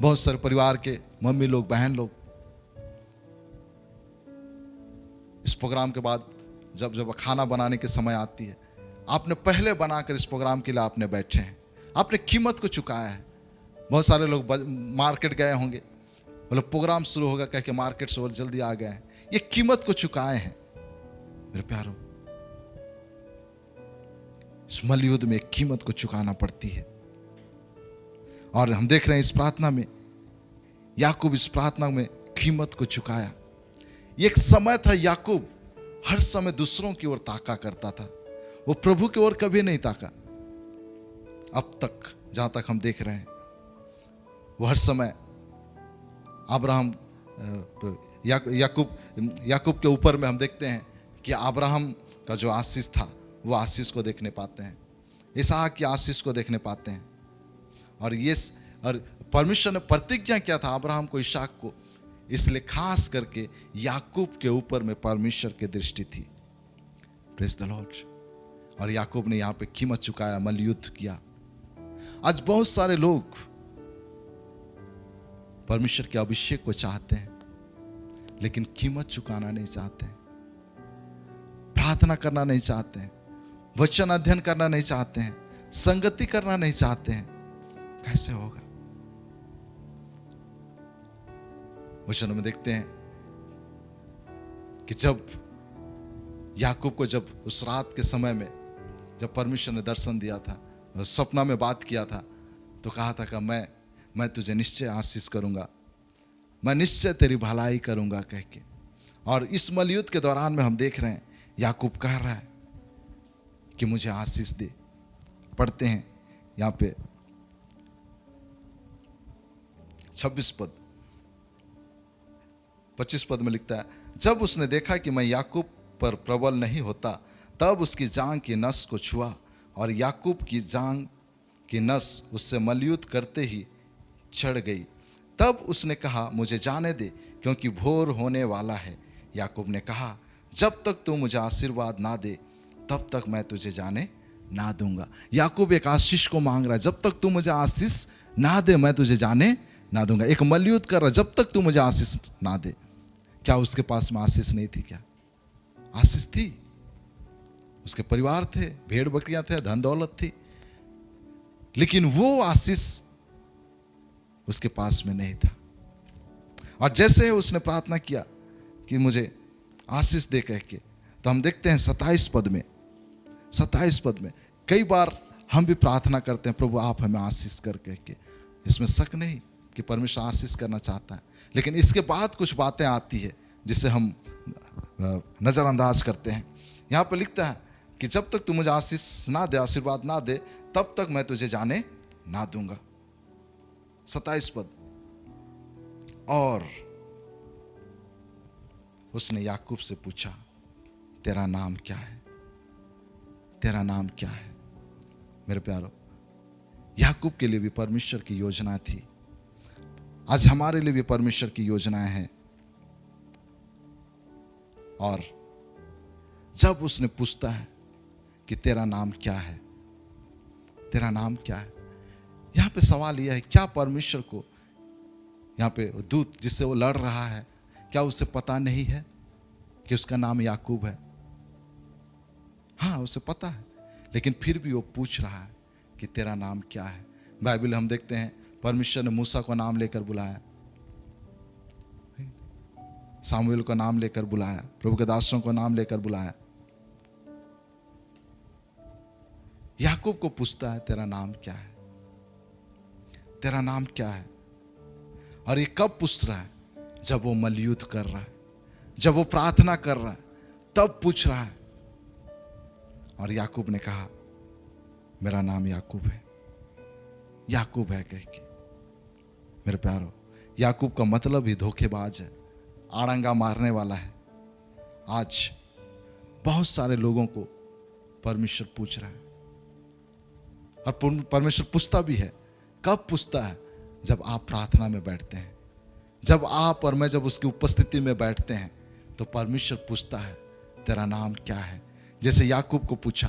Speaker 3: बहुत सारे परिवार के मम्मी लोग, बहन लोग इस प्रोग्राम के बाद जब खाना बनाने के समय आती है, आपने पहले बनाकर इस प्रोग्राम के लिए आपने बैठे हैं, आपने कीमत को चुकाया है। बहुत सारे लोग मार्केट गए होंगे, मतलब प्रोग्राम शुरू होगा कह के मार्केट से जल्दी आ गए हैं, ये कीमत को चुकाए हैं। मेरे प्यारो, इस मल्लयुद्ध में एक कीमत को चुकाना पड़ती है। और हम देख रहे हैं इस प्रार्थना में याकूब इस प्रार्थना में कीमत को चुकाया। एक समय था याकूब हर समय दूसरों की ओर ताका करता था, वो प्रभु की ओर कभी नहीं ताका। अब तक जहां तक हम देख रहे हैं, वो हर समय अब्राहम याकूब के ऊपर में हम देखते हैं कि अब्राहम का जो आशीष था वो आशीष को देखने पाते हैं, इसहाक की आशीष को देखने पाते हैं। और परमेश्वर ने प्रतिज्ञा किया था अब्राहम को, इसहाक को, इसलिए खास करके याकूब के ऊपर में परमेश्वर की दृष्टि थी। Praise the Lord. और याकूब ने यहाँ पे कीमत चुकाया, मल्लयुद्ध किया। आज बहुत सारे लोग परमेश्वर के अभिषेक को चाहते हैं, लेकिन कीमत चुकाना नहीं चाहते हैं, प्रार्थना करना नहीं चाहते हैं, वचन अध्ययन करना नहीं चाहते हैं, संगति करना नहीं चाहते हैं। कैसे होगा? वचन में देखते हैं कि जब याकूब को जब उस रात के समय में जब परमेश्वर ने दर्शन दिया था, सपना में बात किया था, तो कहा था कि मैं तुझे निश्चय आशीष करूंगा, मैं निश्चय तेरी भलाई करूंगा कह के। और इस मलयुद्ध के दौरान में हम देख रहे हैं याकूब कह रहा है कि मुझे आशीष दे। पढ़ते हैं यहाँ पे 26 पद 25 पद में लिखता है, जब उसने देखा कि मैं याकूब पर प्रबल नहीं होता, तब उसकी जांग की नस को छुआ और याकूब की जांग की नस उससे मलयुद्ध करते ही चढ़ गई। तब उसने कहा, मुझे जाने दे, क्योंकि भोर होने वाला है। याकूब ने कहा, जब तक तू मुझे आशीर्वाद ना दे तब तक मैं तुझे जाने ना दूंगा। याकूब एक आशीष को मांग रहा है, जब तक तू मुझे आशीष ना दे मैं तुझे जाने ना दूंगा। एक मलयुद्ध कर रहा है, जब तक तू मुझे आशीष ना दे। क्या उसके पास में आशीष नहीं थी? क्या आशीष थी। उसके परिवार थे, भेड़ बकरियां थे, धन दौलत थी, लेकिन वो आशीष उसके पास में नहीं था। और जैसे उसने प्रार्थना किया कि मुझे आशीष दे कह के, तो हम देखते हैं 27 पद में कई बार हम भी प्रार्थना करते हैं, प्रभु आप हमें आशीष कर कह के। इसमें शक नहीं कि परमेश्वर आशीष करना चाहता है, लेकिन इसके बाद कुछ बातें आती है जिसे हम नजरअंदाज करते हैं। यहाँ पे लिखता है कि जब तक तू मुझे आशीष ना दे, आशीर्वाद ना दे, तब तक मैं तुझे जाने ना दूंगा। 27 पद, और उसने याकूब से पूछा, तेरा नाम क्या है? तेरा नाम क्या है? मेरे प्यारो, याकूब के लिए भी परमेश्वर की योजना थी। आज हमारे लिए भी परमेश्वर की योजनाएं हैं। और जब उसने पूछता है कि तेरा नाम क्या है, तेरा नाम क्या है, यहां पे सवाल यह है, क्या परमेश्वर को यहां पे दूत जिससे वो लड़ रहा है, क्या उसे पता नहीं है कि उसका नाम याकूब है? हाँ, उसे पता है, लेकिन फिर भी वो पूछ रहा है कि तेरा नाम क्या है। बाइबल हम देखते हैं परमेश्वर ने मूसा को नाम लेकर बुलाया, सामुएल को नाम लेकर बुलाया, प्रभु के दासों को नाम लेकर बुलाया। याकूब को पूछता है, तेरा नाम क्या है? तेरा नाम क्या है? और ये कब पूछ रहा है? जब वो मलयुद्ध कर रहा है, जब वो प्रार्थना कर रहा है, तब पूछ रहा है। और याकूब ने कहा, मेरा नाम याकूब है, याकूब है कह के। मेरे प्यारो, याकूब का मतलब ही धोखेबाज है, आड़ंगा मारने वाला है। आज बहुत सारे लोगों को परमेश्वर पूछ रहा है, और परमेश्वर पूछता भी है। कब पूछता है? जब आप प्रार्थना में बैठते हैं, जब आप और मैं जब उसकी उपस्थिति में बैठते हैं, तो परमेश्वर पूछता है, तेरा नाम क्या है? जैसे याकूब को पूछा,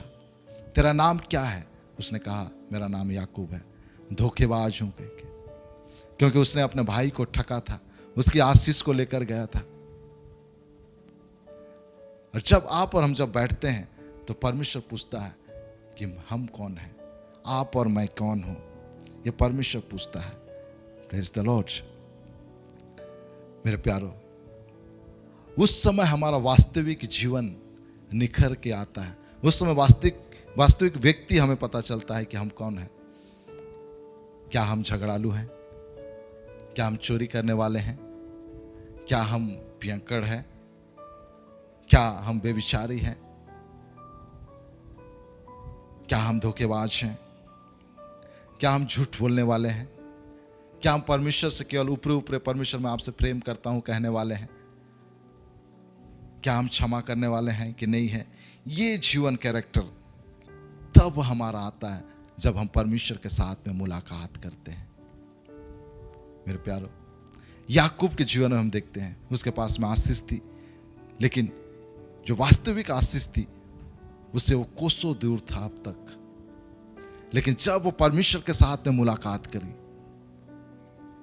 Speaker 3: तेरा नाम क्या है? उसने कहा, मेरा नाम याकूब है, धोखेबाज हूं कह के, क्योंकि उसने अपने भाई को ठगा था, उसकी आशीष को लेकर गया था। और जब आप और हम जब बैठते हैं, तो परमेश्वर पूछता है कि हम कौन हैं, आप और मैं कौन हूं, ये परमेश्वर पूछता है। Praise the Lord. मेरे प्यारो, उस समय हमारा वास्तविक जीवन निखर के आता है। उस समय वास्तविक व्यक्ति हमें पता चलता है कि हम कौन हैं। क्या हम झगड़ालू हैं? क्या हम चोरी करने वाले हैं? क्या हम पियंकड़ हैं? क्या हम बेविचारी हैं? क्या हम धोखेबाज हैं? क्या हम झूठ बोलने वाले हैं? क्या हम परमेश्वर से केवल ऊपरे ऊपरे परमेश्वर मैं आपसे प्रेम करता हूं कहने वाले हैं? क्या हम क्षमा करने वाले हैं कि नहीं है? ये जीवन कैरेक्टर तब हमारा आता है जब हम परमेश्वर के साथ में मुलाकात करते हैं। मेरे प्यारो, याकूब के जीवन में हम देखते हैं उसके पास में आशीष थी, लेकिन जो वास्तविक आशीष थी उससे वो कोसों दूर था अब तक। लेकिन जब वो परमेश्वर के साथ में मुलाकात करी,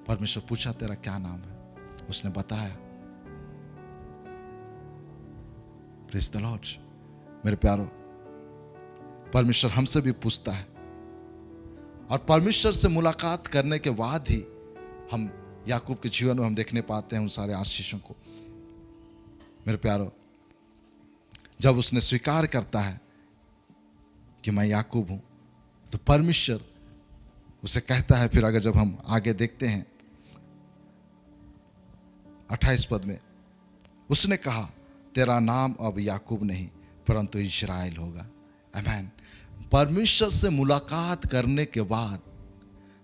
Speaker 3: परमेश्वर पूछा, तेरा क्या नाम है? उसने बताया। Praise the Lord. मेरे प्यारो, परमेश्वर हमसे भी पूछता है, और परमेश्वर से मुलाकात करने के बाद ही हम याकूब के जीवन में हम देखने पाते हैं उन सारे आशीषों को। मेरे प्यारो, जब उसने स्वीकार करता है कि मैं याकूब हूं, तो परमेश्वर उसे कहता है, फिर अगर जब हम आगे देखते हैं 28 पद में, उसने कहा, तेरा नाम अब याकूब नहीं परंतु इजराइल होगा। आमीन। परमेश्वर से मुलाकात करने के बाद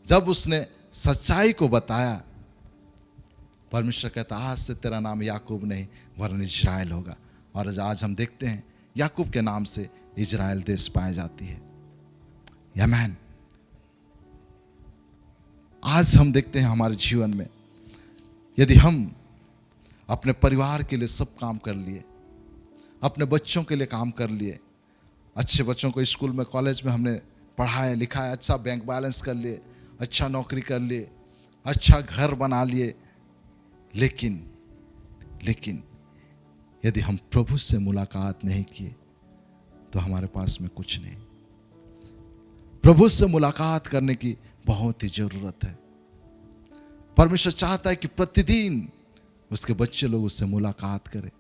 Speaker 3: जब उसने सच्चाई को बताया, परमेश्वर कहता, आज से तेरा नाम याकूब नहीं वरन इजराइल होगा। और आज हम देखते हैं याकूब के नाम से इजराइल देश पाई जाती है। आमीन। आज हम देखते हैं हमारे जीवन में, यदि हम अपने परिवार के लिए सब काम कर लिए, अपने बच्चों के लिए काम कर लिए, अच्छे बच्चों को स्कूल में कॉलेज में हमने पढ़ाया लिखाया, अच्छा बैंक बैलेंस कर लिए, अच्छा नौकरी कर लिए, अच्छा घर बना लिए, लेकिन यदि हम प्रभु से मुलाकात नहीं किए तो हमारे पास में कुछ नहीं। प्रभु से मुलाकात करने की बहुत ही जरूरत है। परमेश्वर चाहता है कि प्रतिदिन उसके बच्चे लोग उससे मुलाकात करें।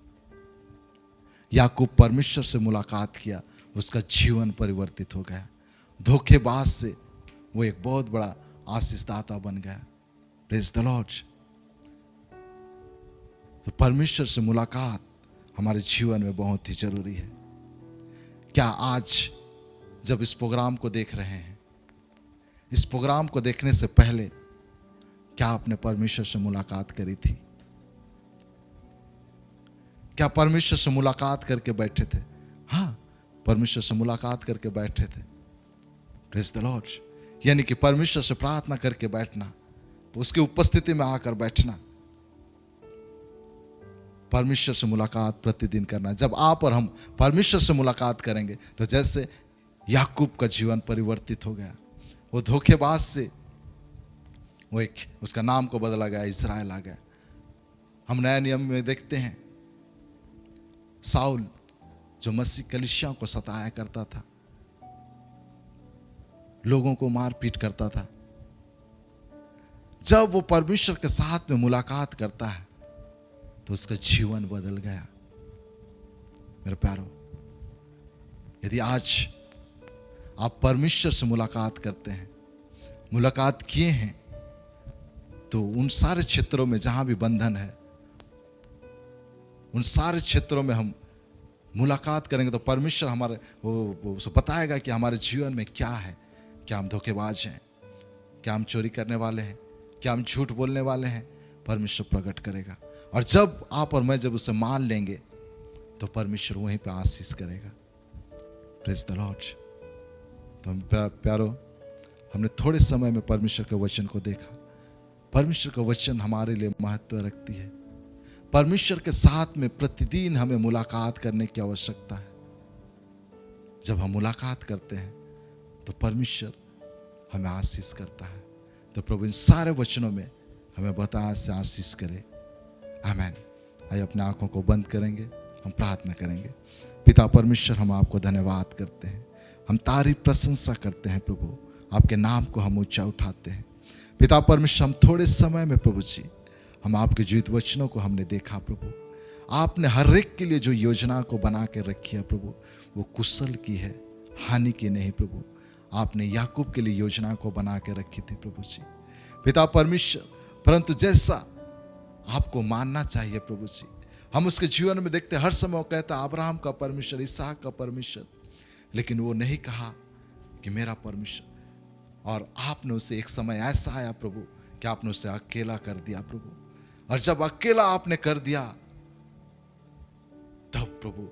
Speaker 3: याकूब परमेश्वर से मुलाकात किया, उसका जीवन परिवर्तित हो गया। धोखेबाज से वो एक बहुत बड़ा आशीषदाता बन गया। Praise the Lord. तो परमेश्वर से मुलाकात हमारे जीवन में बहुत ही जरूरी है। क्या आज जब इस प्रोग्राम को देख रहे हैं, इस प्रोग्राम को देखने से पहले क्या आपने परमेश्वर से मुलाकात करी थी? क्या परमेश्वर से मुलाकात करके बैठे थे? हाँ, परमेश्वर से मुलाकात करके बैठे थे। Praise the Lord. यानी कि परमेश्वर से प्रार्थना करके बैठना, उसकी उपस्थिति में आकर बैठना, परमेश्वर से मुलाकात प्रतिदिन करना। जब आप और हम परमेश्वर से मुलाकात करेंगे तो जैसे याकूब का जीवन परिवर्तित हो गया, वो धोखेबाज से वो एक उसका नाम को बदला गया, इजराइल आ गया। हम नए नियम में देखते हैं साउल जो मसीह कलीसियाओं को सताया करता था, लोगों को मार पीट करता था, जब वो परमेश्वर के साथ में मुलाकात करता है तो उसका जीवन बदल गया। मेरे प्यारो, यदि आज आप परमेश्वर से मुलाकात करते हैं, मुलाकात किए हैं, तो उन सारे क्षेत्रों में जहां भी बंधन है, उन सारे क्षेत्रों में हम मुलाकात करेंगे तो परमेश्वर हमारे वो बताएगा कि हमारे जीवन में क्या है। क्या हम धोखेबाज हैं? क्या हम चोरी करने वाले हैं? क्या हम झूठ बोलने वाले हैं? परमेश्वर प्रकट करेगा। और जब आप और मैं जब उसे मान लेंगे तो परमेश्वर वहीं पे आशीष करेगा। Praise the Lord. तो हम प्यारो, हमने थोड़े समय में परमेश्वर के वचन को देखा। परमेश्वर का वचन हमारे लिए महत्व रखती है। परमेश्वर के साथ में प्रतिदिन हमें मुलाकात करने की आवश्यकता है। जब हम मुलाकात करते हैं तो परमेश्वर हमें आशीष करता है। तो प्रभु इन सारे वचनों में हमें बता से आशीष करे। आमीन। आइए अपने आंखों को बंद करेंगे, हम प्रार्थना करेंगे। पिता परमेश्वर, हम आपको धन्यवाद करते हैं, हम तारीफ प्रशंसा करते हैं प्रभु, आपके नाम को हम ऊंचा उठाते हैं। पिता परमेश्वर, हम थोड़े समय में प्रभु जी हम आपके जीवित वचनों को हमने देखा प्रभु। आपने हर एक के लिए जो योजना को बना के रखी है प्रभु, वो कुशल की है, हानि की नहीं प्रभु। आपने याकूब के लिए योजना को बना के रखी थी प्रभु जी। पिता परमेश्वर, परंतु जैसा आपको मानना चाहिए प्रभु जी, हम उसके जीवन में देखते हर समय वो कहता अब्राहम का परमेश्वर, इसहाक का परमेश्वर, लेकिन वो नहीं कहा कि मेरा परमेश्वर। और आपने उसे एक समय ऐसा आया प्रभु कि आपने उसे अकेला कर दिया प्रभु। और जब अकेला आपने कर दिया तब प्रभु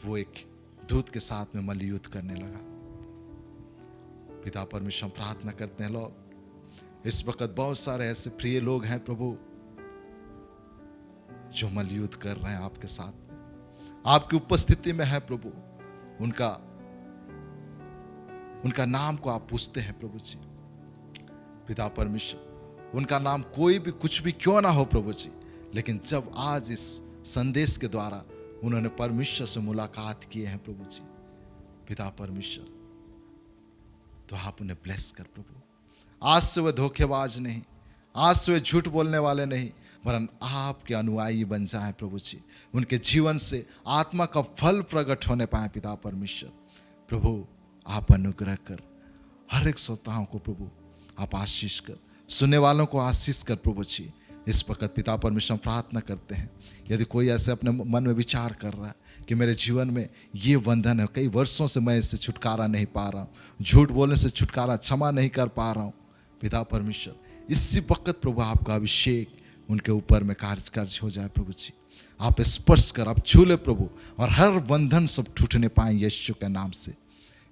Speaker 3: वो एक दूत के साथ में मल्लयुद्ध करने लगा। पिता परमेश्वर, हम प्रार्थना करते हैं लोग, इस वक्त बहुत सारे ऐसे प्रिय लोग हैं प्रभु जो मल्लयुद्ध कर रहे हैं आपके साथ में, आपकी उपस्थिति में है प्रभु। उनका नाम को आप पूछते हैं प्रभु जी। पिता परमेश्वर, उनका नाम कोई भी कुछ भी क्यों ना हो प्रभु जी, लेकिन जब आज इस संदेश के द्वारा उन्होंने परमेश्वर से मुलाकात किए हैं प्रभु जी, पिता परमेश्वर, तो आप उन्हें ब्लेस कर प्रभु। आज से वे धोखेबाज नहीं, आज से वे झूठ बोलने वाले नहीं, वरन आपके अनुयायी बन जाएं प्रभु जी। उनके जीवन से आत्मा का फल प्रकट होने पाए पिता परमेश्वर। प्रभु आप अनुग्रह कर, हर एक श्रोताओं को प्रभु आप आशीष कर, सुनने वालों को आशीष कर प्रभु जी। इस वक्त पिता परमेश्वर हम प्रार्थना करते हैं, यदि कोई ऐसे अपने मन में विचार कर रहा है कि मेरे जीवन में ये बंधन है, कई वर्षों से मैं इससे छुटकारा नहीं पा रहा हूँ, झूठ बोलने से छुटकारा क्षमा नहीं कर पा रहा हूँ, पिता परमेश्वर इसी वक्त प्रभु आपका अभिषेक उनके ऊपर में कार्य हो जाए। प्रभु जी आप स्पर्श कर, आप छू ले प्रभु, और हर बंधन सब टूटने पाए यीशु के नाम से।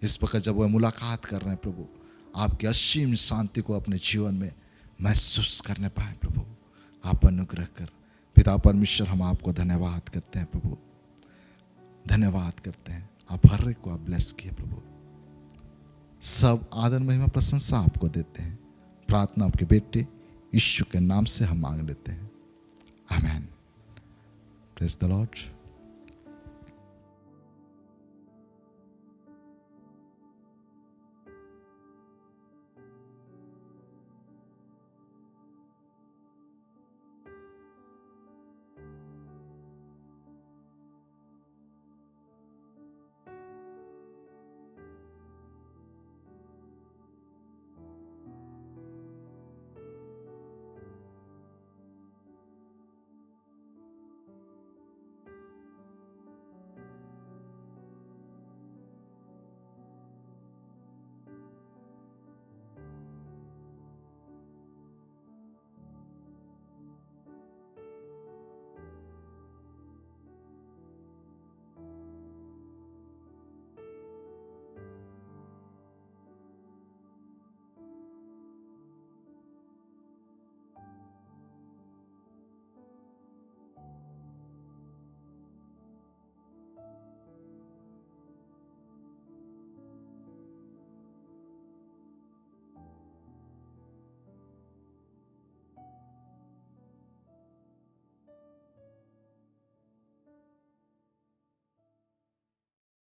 Speaker 3: इस वक्त जब वह मुलाकात कर रहे हैं प्रभु, आपकी असीम शांति को अपने जीवन में महसूस करने पाए प्रभु, आप अनुग्रह कर। पिता परमेश्वर हम आपको धन्यवाद करते हैं प्रभु, धन्यवाद करते हैं। आप हर एक को आप ब्लेस किए प्रभु। सब आदर महिमा प्रशंसा आपको देते हैं। प्रार्थना आपके बेटे यीशु के नाम से हम मांग लेते हैं, आमीन। Praise the Lord.